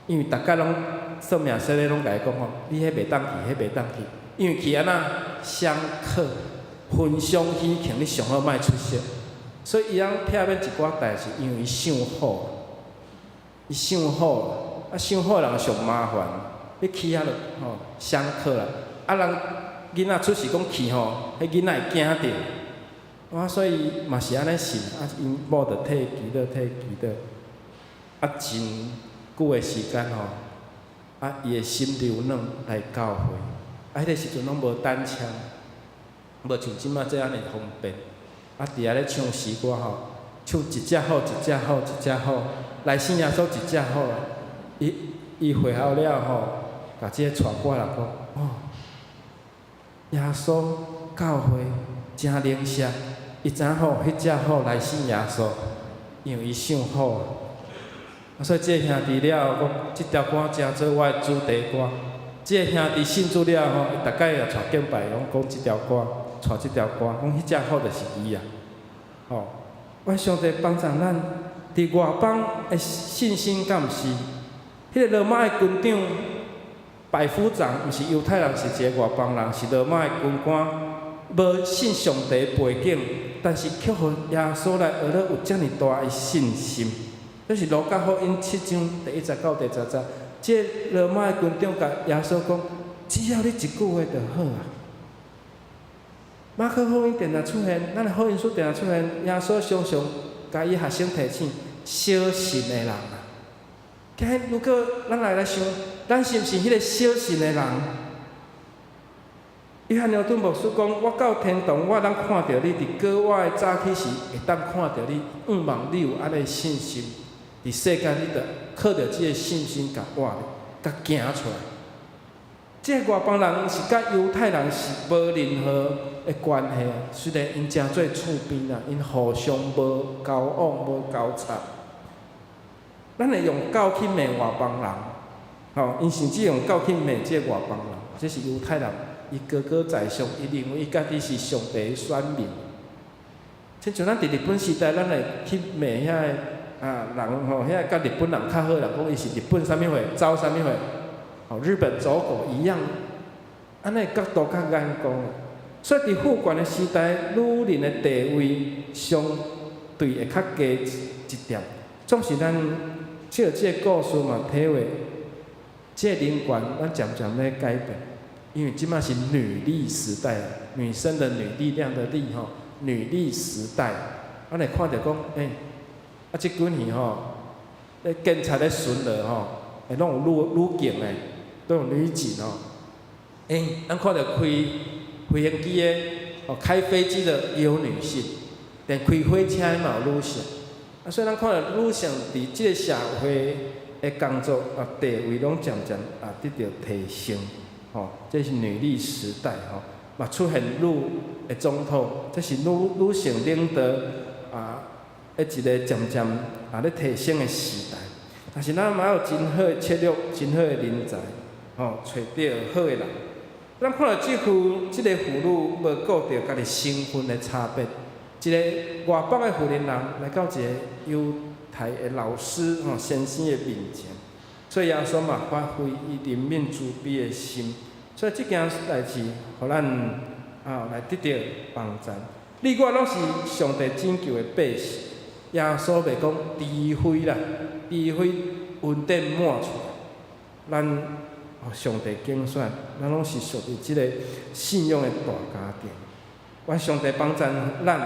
因为逐摆拢算命师咧拢甲伊讲你迄袂当去，迄袂当去，因为去安那相克，分享喜庆，你上好莫出席。所以伊通避免一寡代志，因为伊想好，想好人上麻烦，你去遐就相克啦。人囡仔出事讲去迄囡仔会惊着。所以嘛是安尼信，因某着替祈祷。真久的时间伊的心流软来教会，迄个时阵拢无单枪，无像即马这安尼方便。伫遐咧唱诗歌唱一只好，来信耶稣一只好。伊会好了甲即个带过来讲，耶稣教会真灵舍，伊知影迄只好来信耶稣，因为伊想好。所以这个兄弟了后，讲即条歌诚做我的主题歌。这个兄弟信主了伊逐摆也带敬拜，讲即条歌，带即条歌，讲迄只好就是伊啊。愿上帝帮助咱伫外邦的信心，敢毋是？迄个罗马的军长百夫长，毋是犹太人，是一个外邦人，是罗马的军官，无信上帝背景，但是却互耶稣来学了有遮尔大的信心。这是路加福音7章第1到第10节。这罗马的军长甲耶稣讲：只要你一句话就好啊。马可福音定定出现，咱的福音书定定出现，耶稣常常甲伊学生提醒小信的人啊。如果咱来想，咱是毋是迄个小信的人？约翰牛顿牧师讲：我到天堂，我当看到你伫国外的早起时，会当看到你，望你有安尼信心。伫世间，你着靠着即个信心，甲活咧，甲行出来。即个外邦人是甲犹太人是无任何的关系啊，虽然因诚做厝边啊，因互相无交往、无交叉。咱会用教去骂外邦人，吼，因甚至用教去骂即个外邦人，这是犹太人，伊高高在上，伊认为伊家己是上帝的选民。亲像咱伫日本时代，咱会去骂遐个人吼，遐甲日本人较好人讲伊是日本啥物货，走啥物货，吼，日本走狗一样，安尼角度较眼光。所以伫父权的时代，女人的地位相对会较低一点。总是咱借即个故事嘛，体会即个人权，咱渐渐咧改变。因为即马是女力时代，女生的女力量的力吼，女力时代，咱会看着讲，即几年吼，咧警察咧巡逻吼，拢有女警诶，都有女警吼。咱看着开飞行机诶，开飞机的也有女性，连开火车诶嘛有女性。所以咱看到女性伫即个社会的工作地位，拢渐渐得到提升。这是女力时代嘛出现女的总统，这是女性领导一个渐渐咧提升的时代。但是咱嘛有真好的策略，真好的人才，找到好的人。咱看到即个妇女无顾着家己身份的差别。一个外邦的妇人来到一个犹太的老师先生的面前，所以耶稣嘛发挥伊怜悯慈悲的心，所以即件代志，互咱来得到帮助。你我拢是上帝拯救的百姓，耶稣袂讲智慧啦，智慧恩典满出来，咱上帝拣选，咱拢是属于即个信仰的大家庭。愿上帝帮助咱，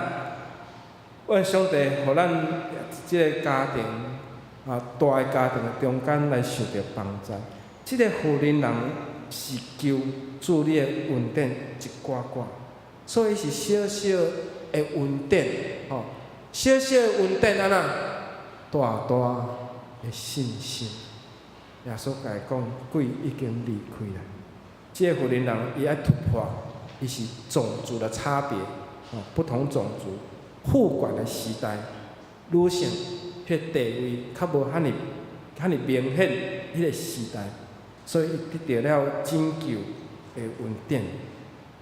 愿上帝互咱即个家庭大个家庭的中间来受到帮助。即个妇人人是求主你的恩典一寡寡，所以是小小的恩典，小小的恩典安那大大的信心。耶稣甲伊讲，鬼已经离开了。即个妇人人伊爱突破。伊是种族的差别，不同种族父权的时代，女性迄地位较无遐尼明显，迄个时代，所以伊得到了拯救的恩典。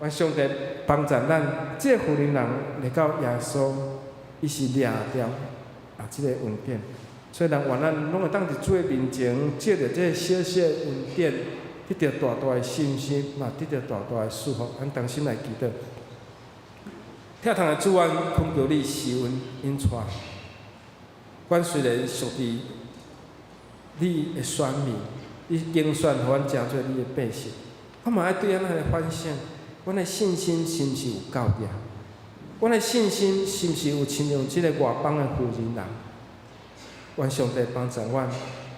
愿上帝帮助咱，即个妇人人来到耶稣，伊是掠着即个恩典，所以人愿咱拢会当伫主的面前，借着即个小小的恩典。得到大大的信心，嘛得到大大的祝福。咱同心来祈祷。疼痛的主啊，恳求你施恩引带。阮虽然属于你的选民，你拣选互阮成做你的百姓，我嘛爱对咱来反省，阮的信心是毋是有够硬？阮的信心是毋是有亲像即个外邦的妇人人？愿上帝帮助阮，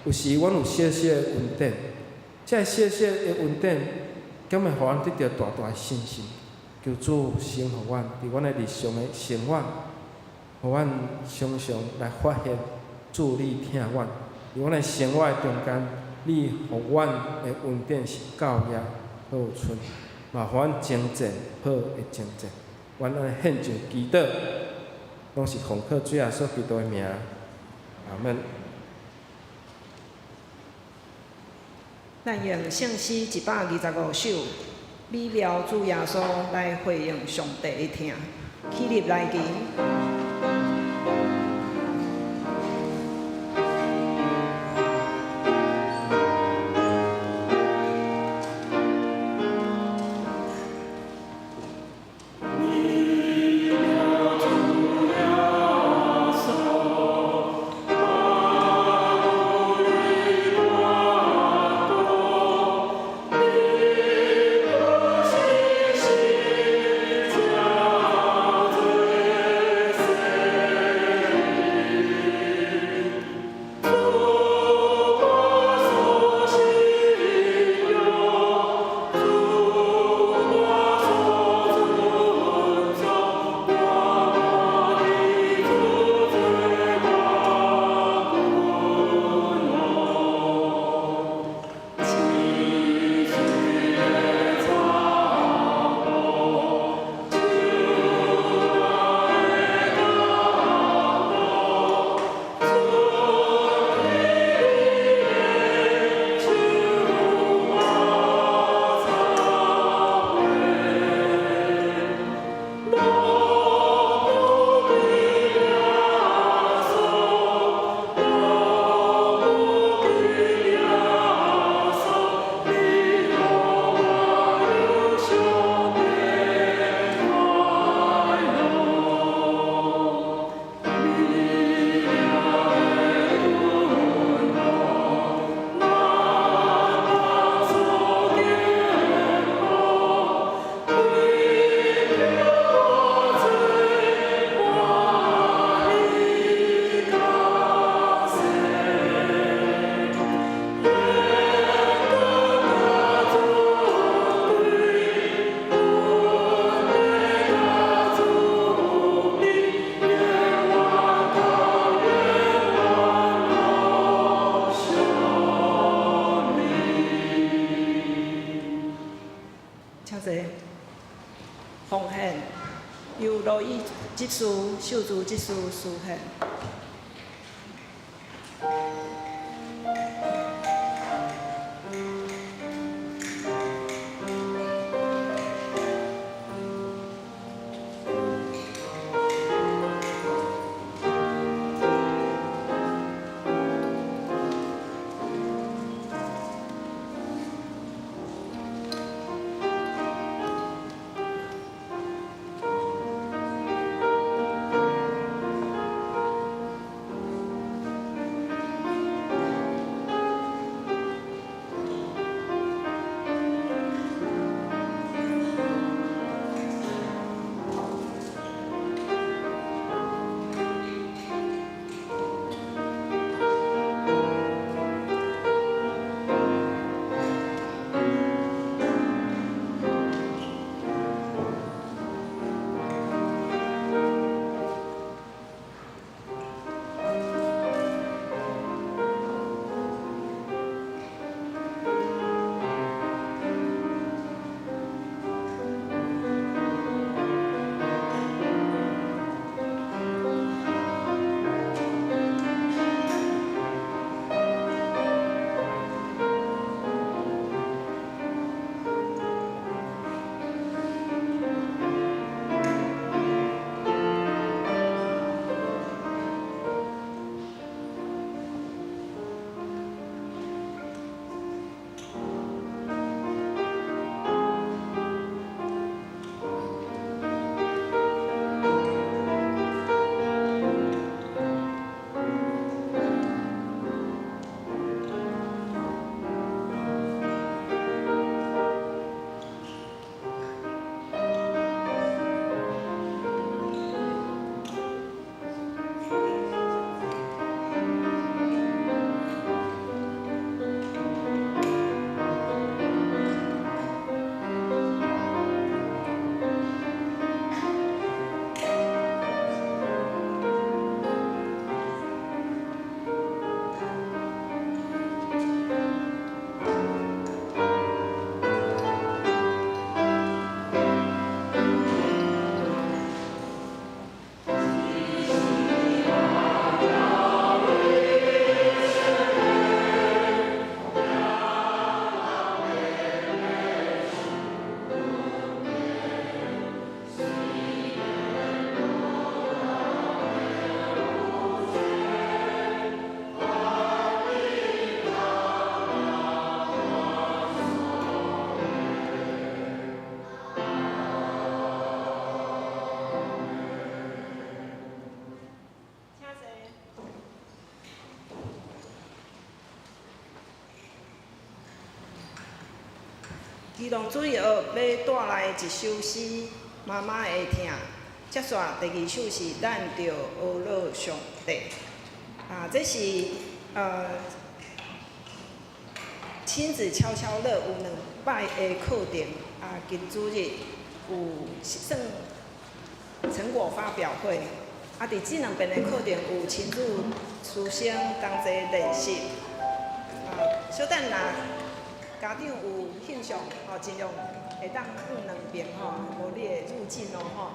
有时阮有小小的恩典。这小小的恩典，敢会互阮得到大大的信心。求主成互阮，伫阮的日常的生活，互阮常常来发现主你疼阮。伫阮的生活中间，你互阮的恩典是够也好存，嘛互阮精进好的精进。阮安尼献上祈祷，拢是奉靠主耶稣基督的名，阿门。咱用圣诗125首，美妙主耶稣来回应上帝的听，起立来吟。济奉献，由罗伊执事、秀珠执事书献。儿童主义学要带来一首诗《妈妈会疼》，接续第二首是《咱着学乐上帝》。这是亲子悄悄乐有2摆的课程，今主日有算成果发表会，伫这2边的课程有亲子师生同齐练习。小等若家长有兴趣，尽量会当放2遍无你会入境吼。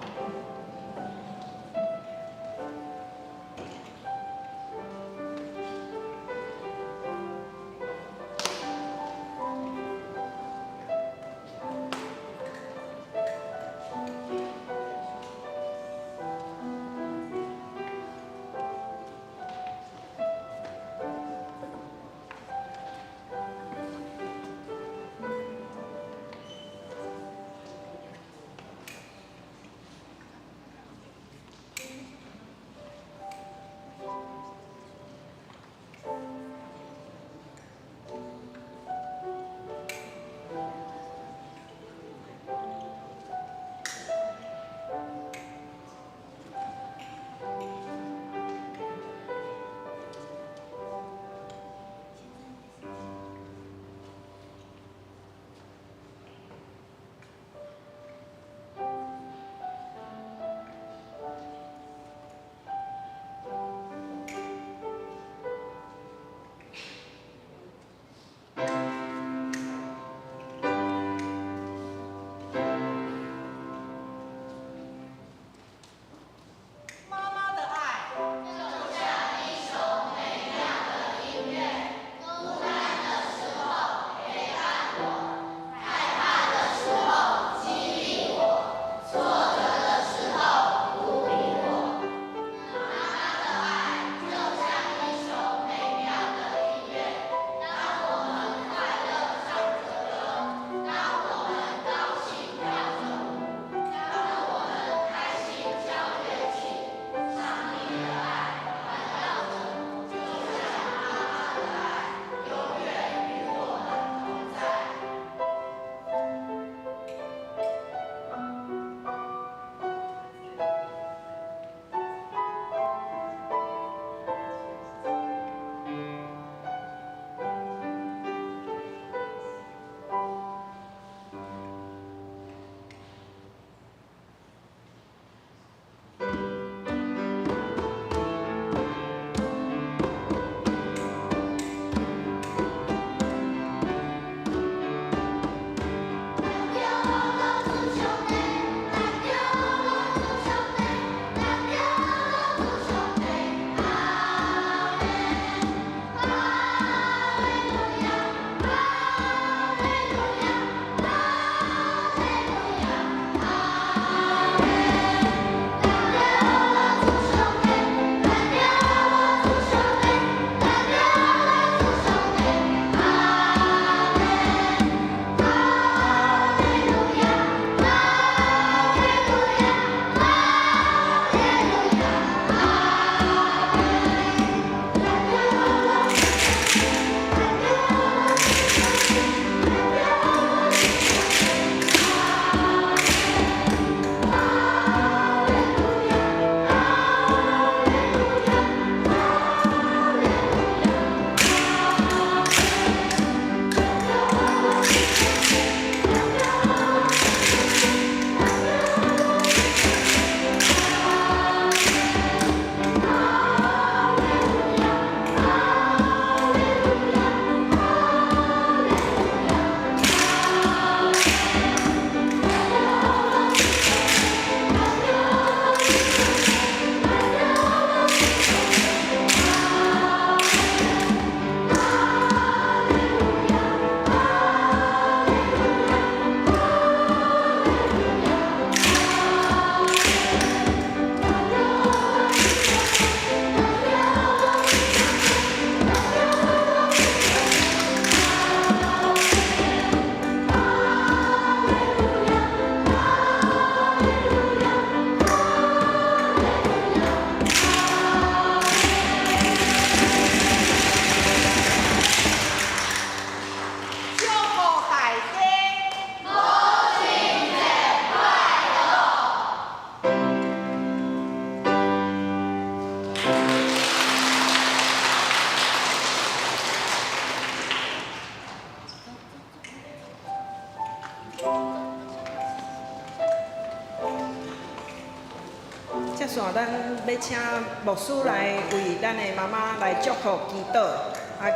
线咱要请牧师来为咱的妈妈来祝福祈祷，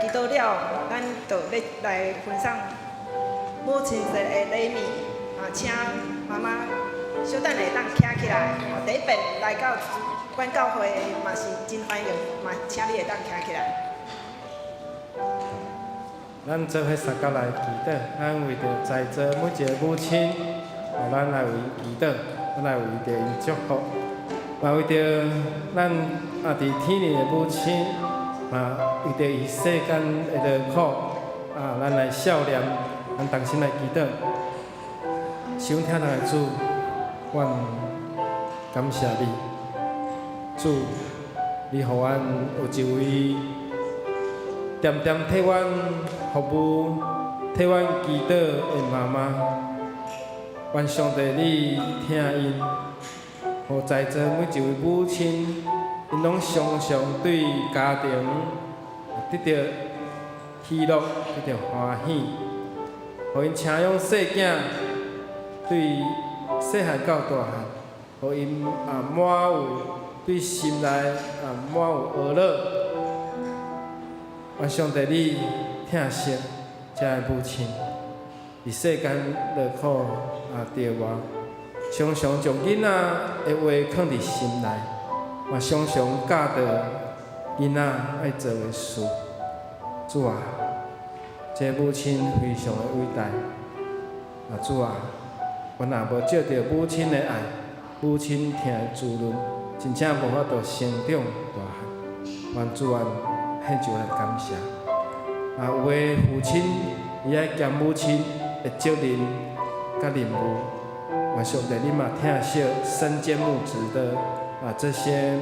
祈祷了，咱就要来分享母亲节的礼物，请妈妈小等下当徛起来，第一遍来到阮教会嘛是真欢迎，嘛请你会当徛起来。咱做伙三角来祈祷，咱为着在座每一个母亲，咱来为因祈祷，咱来为着因祝福，嘛为着咱伫天里的母亲，嘛为着伊世间的劳苦，咱来孝念，咱同心来祈祷。想听咱的主，阮感谢你，主，你互阮有一位点点替阮服务、替阮祈祷的妈妈，愿上帝你听因，互在座每一位母亲，因拢常常对家庭得到喜乐，得到欢喜，互因请养细囝，对细汉到大汉，互因满有对心内满有娱乐。愿上帝你疼惜遮个母亲，伫世间劳苦着我，常常将囡仔的话放伫心内，嘛常常教导囡仔爱做的事。主啊，这母亲非常的伟大。主啊，我若无借着母亲的爱，母亲疼的滋润，真正无法度成长大汉。愿主啊，献上来感谢。有的父亲伊爱兼母亲的责任甲任务，上帝你嘛疼惜身兼母职的这些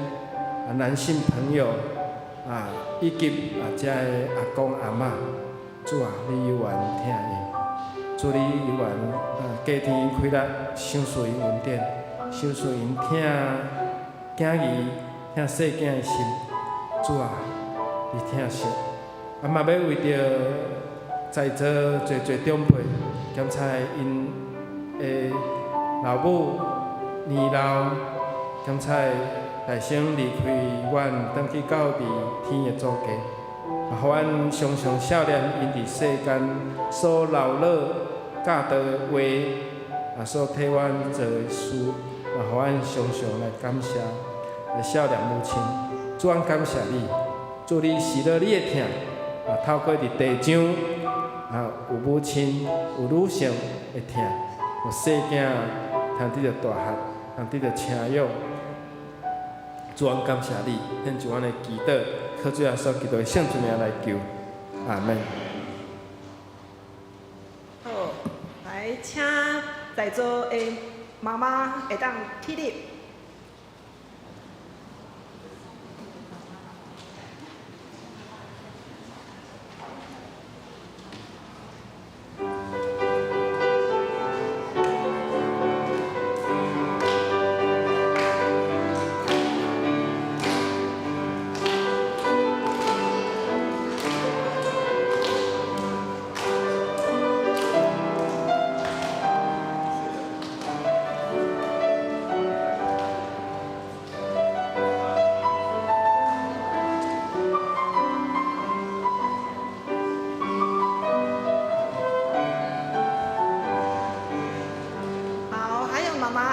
男性朋友以及遮的阿公阿嬷，主啊，你有缘疼因，主你有缘加添开力，赏赐因恩典，赏赐因疼囝儿、疼细囝的心，主啊，你疼惜。嘛要为着在座侪长辈，检查因的老母年老，检查大生离开阮，转去到伫天的祖家，互阮常常孝念因伫世间所劳碌教导的话，所替阮做的事，互阮常常来感谢，来孝念母亲。主，阮感谢你，主你是了你的疼。透过伫地上，有母亲，有女性的疼，有细囝通得到大汉，通得到请养。主，阮感谢你，献上阮的祈祷，靠主耶稣基督的圣子名来求，阿门。好，来请在座的妈妈会当起立。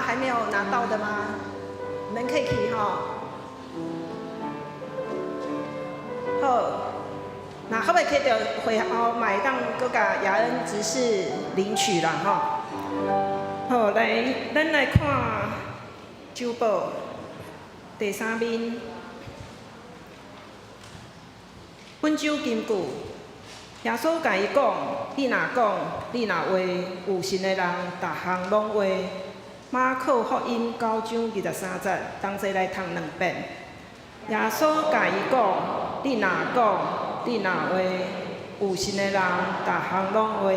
还没有拿到的吗？你们可以去哈。好，那可不可以到会后买当搁甲雅恩执事领取啦哈。好，来，咱来看周报第3面，本周金句。耶稣甲伊讲：你若讲，你若话，有信的人，逐项拢话。马可福音9章23节，同齐来读2遍。耶稣甲伊讲：你若讲，你若话，有信的人，逐项拢话。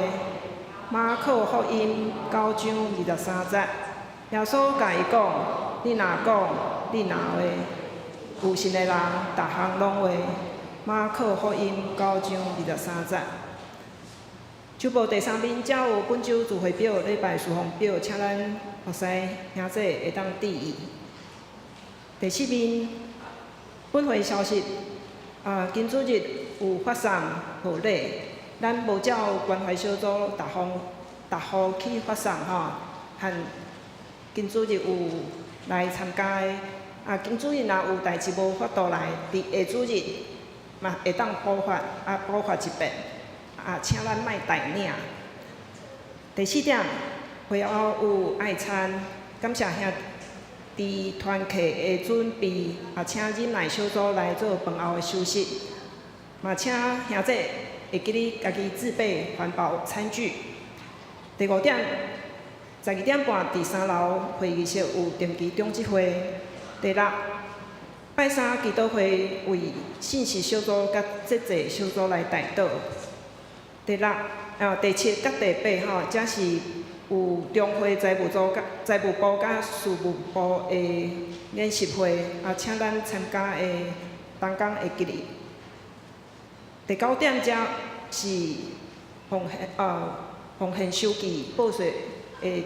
马可福音9章23节，耶稣甲伊讲：你若讲，你若话，有信的人，逐项拢话。马可福音9章23节。周报第3面，才有本周聚会表、礼拜事奉表，请咱服侍兄姐会当注意。第第7面，本会消息，今主日有发送贺礼，咱无照关怀小组逐户去发送吼，和今主日有来参加的，今主日若有代志无法度来，伫下主日嘛会当补发一遍，请咱莫代领。第4点，会后有爱餐，感谢兄伫团契的准备，请忍耐小组来做饭后的休息，嘛请兄弟会记哩家己自备环保餐具。第5点，12点半第3楼会议室有定期中集会。第6，拜三祈祷会为信息小组甲节制小组来带导。第7甲第8吼，则是有中会财务部甲事务部的练习会，请咱参加的同工会记哩。第9点则是奉献收据报税的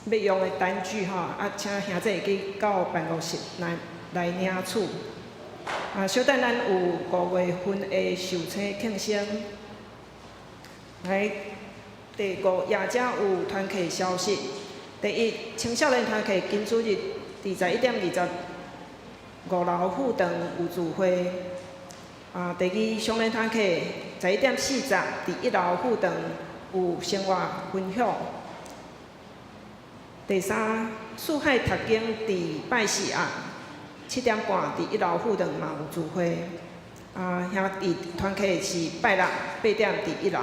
要用的单据吼，请兄弟去到办公室来领取。小等咱有5月份的寿星庆生。来，第5也则有团契消息。第1，青少年团契今主日伫11点25楼附堂有聚会。第2，少年团契11点40伫1楼附堂有生活分享。第3，四海读经伫拜四暗7点半伫1楼附堂嘛有聚会。兄弟团契是拜六8点伫1楼。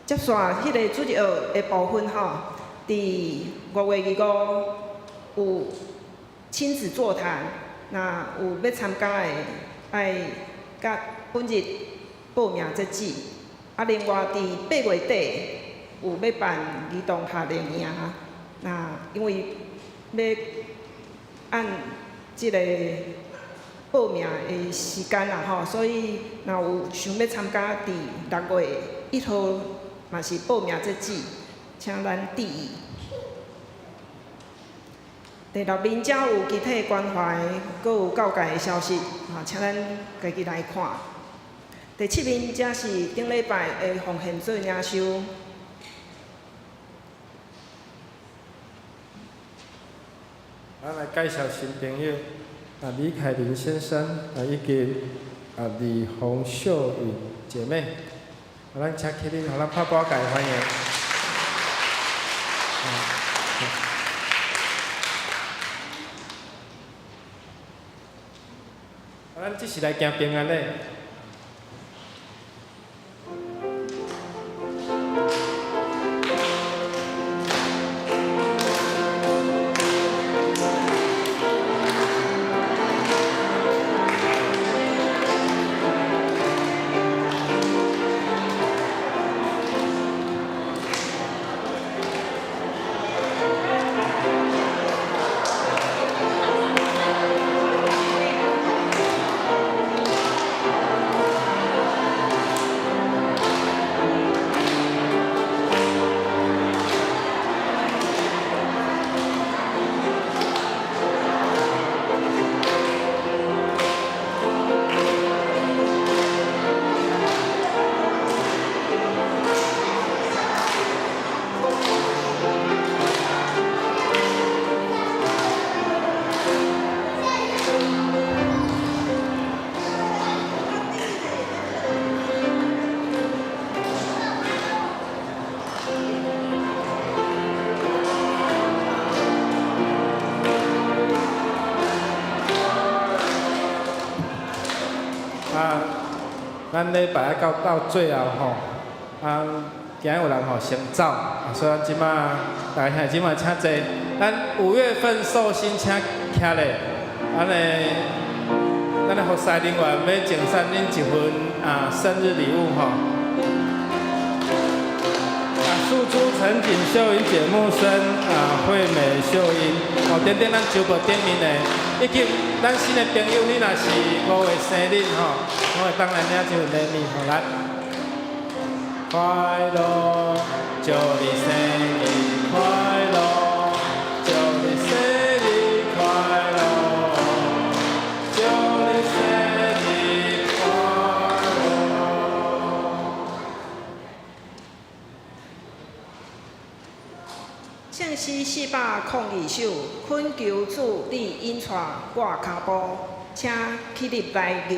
接续迄个主日学的部分吼，伫5月25有亲子座谈，若有要参加的，爱甲本日报名截止。另外伫8月底有要办儿童夏令营，因为要按即个报名的时间啦吼，所以若有想要参加，伫6月1号嘛是报名截止，请咱注意。第6面则有集体关怀，阁有教界的消息，请咱家己来看。第7面则是顶礼拜的奉献做领袖。咱来介绍新朋友，李凯琳先生，以及李洪秀允姐妹，咱请起立，互咱拍鼓介欢迎。咱即是来行平安礼。咱礼拜到最后吼，今日有人吼先走，所以咱即马大家即马请坐，咱5月份寿星请徛咧，咱的服侍人员要赠送恁一份生日礼物吼。诉诸陈景秀英姐妹生惠美秀英，点点咱周报点名的，以及咱新的朋友，你若是5月生日吼，我会当然领这份礼物互咱。快乐，祝你生日快快乐，祝你生日快乐，祝你生日快乐。正诗402首，恳求主你引带我脚步，请起立来吟。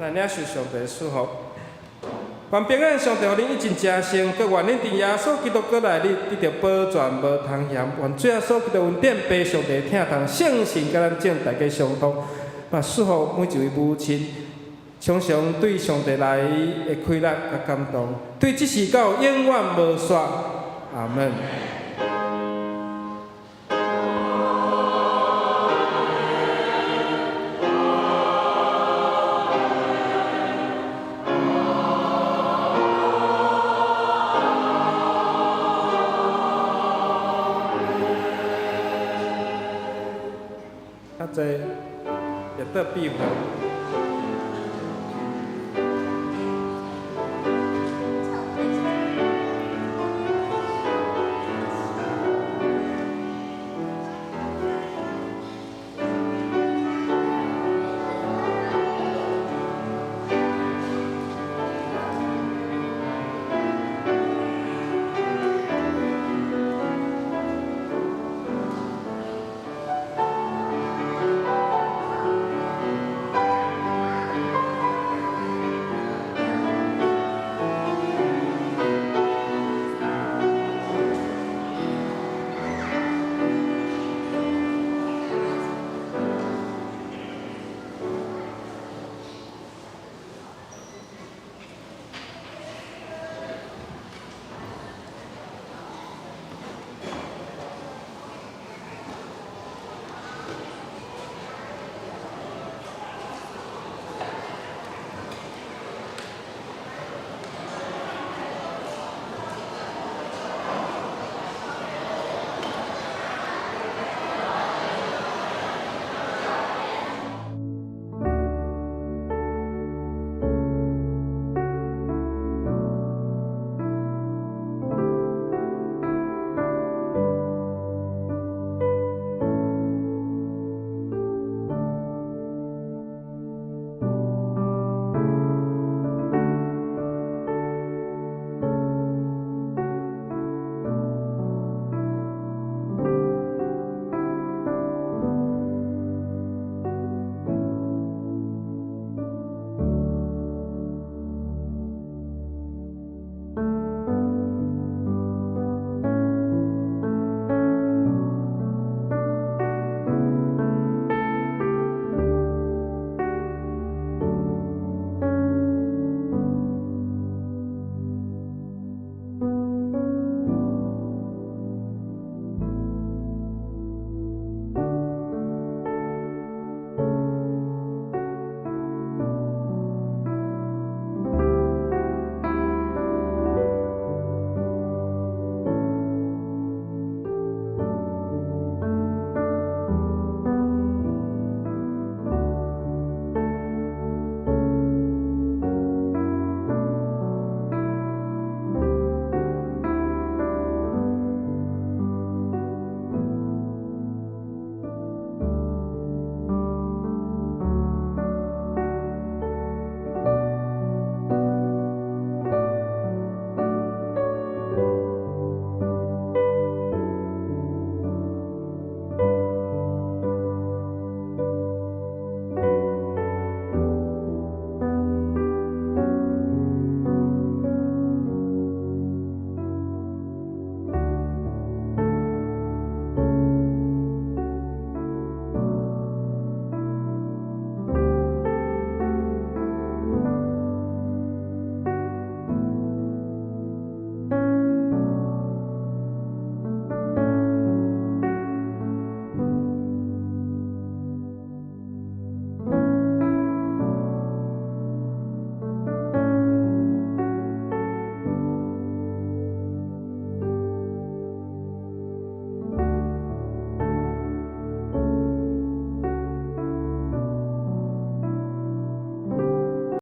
咱领受上帝的祝福。愿平安上帝，互恁一尽加生，搁愿恁伫耶稣基督过来日得到保全无通嫌。愿最后所基督恩典，被上帝疼痛，圣神甲咱众大家相通。嘛，祝福每一位母亲，常常对上帝来的快乐甲感动，对即世教永远无煞。阿门。较济，也得庇护。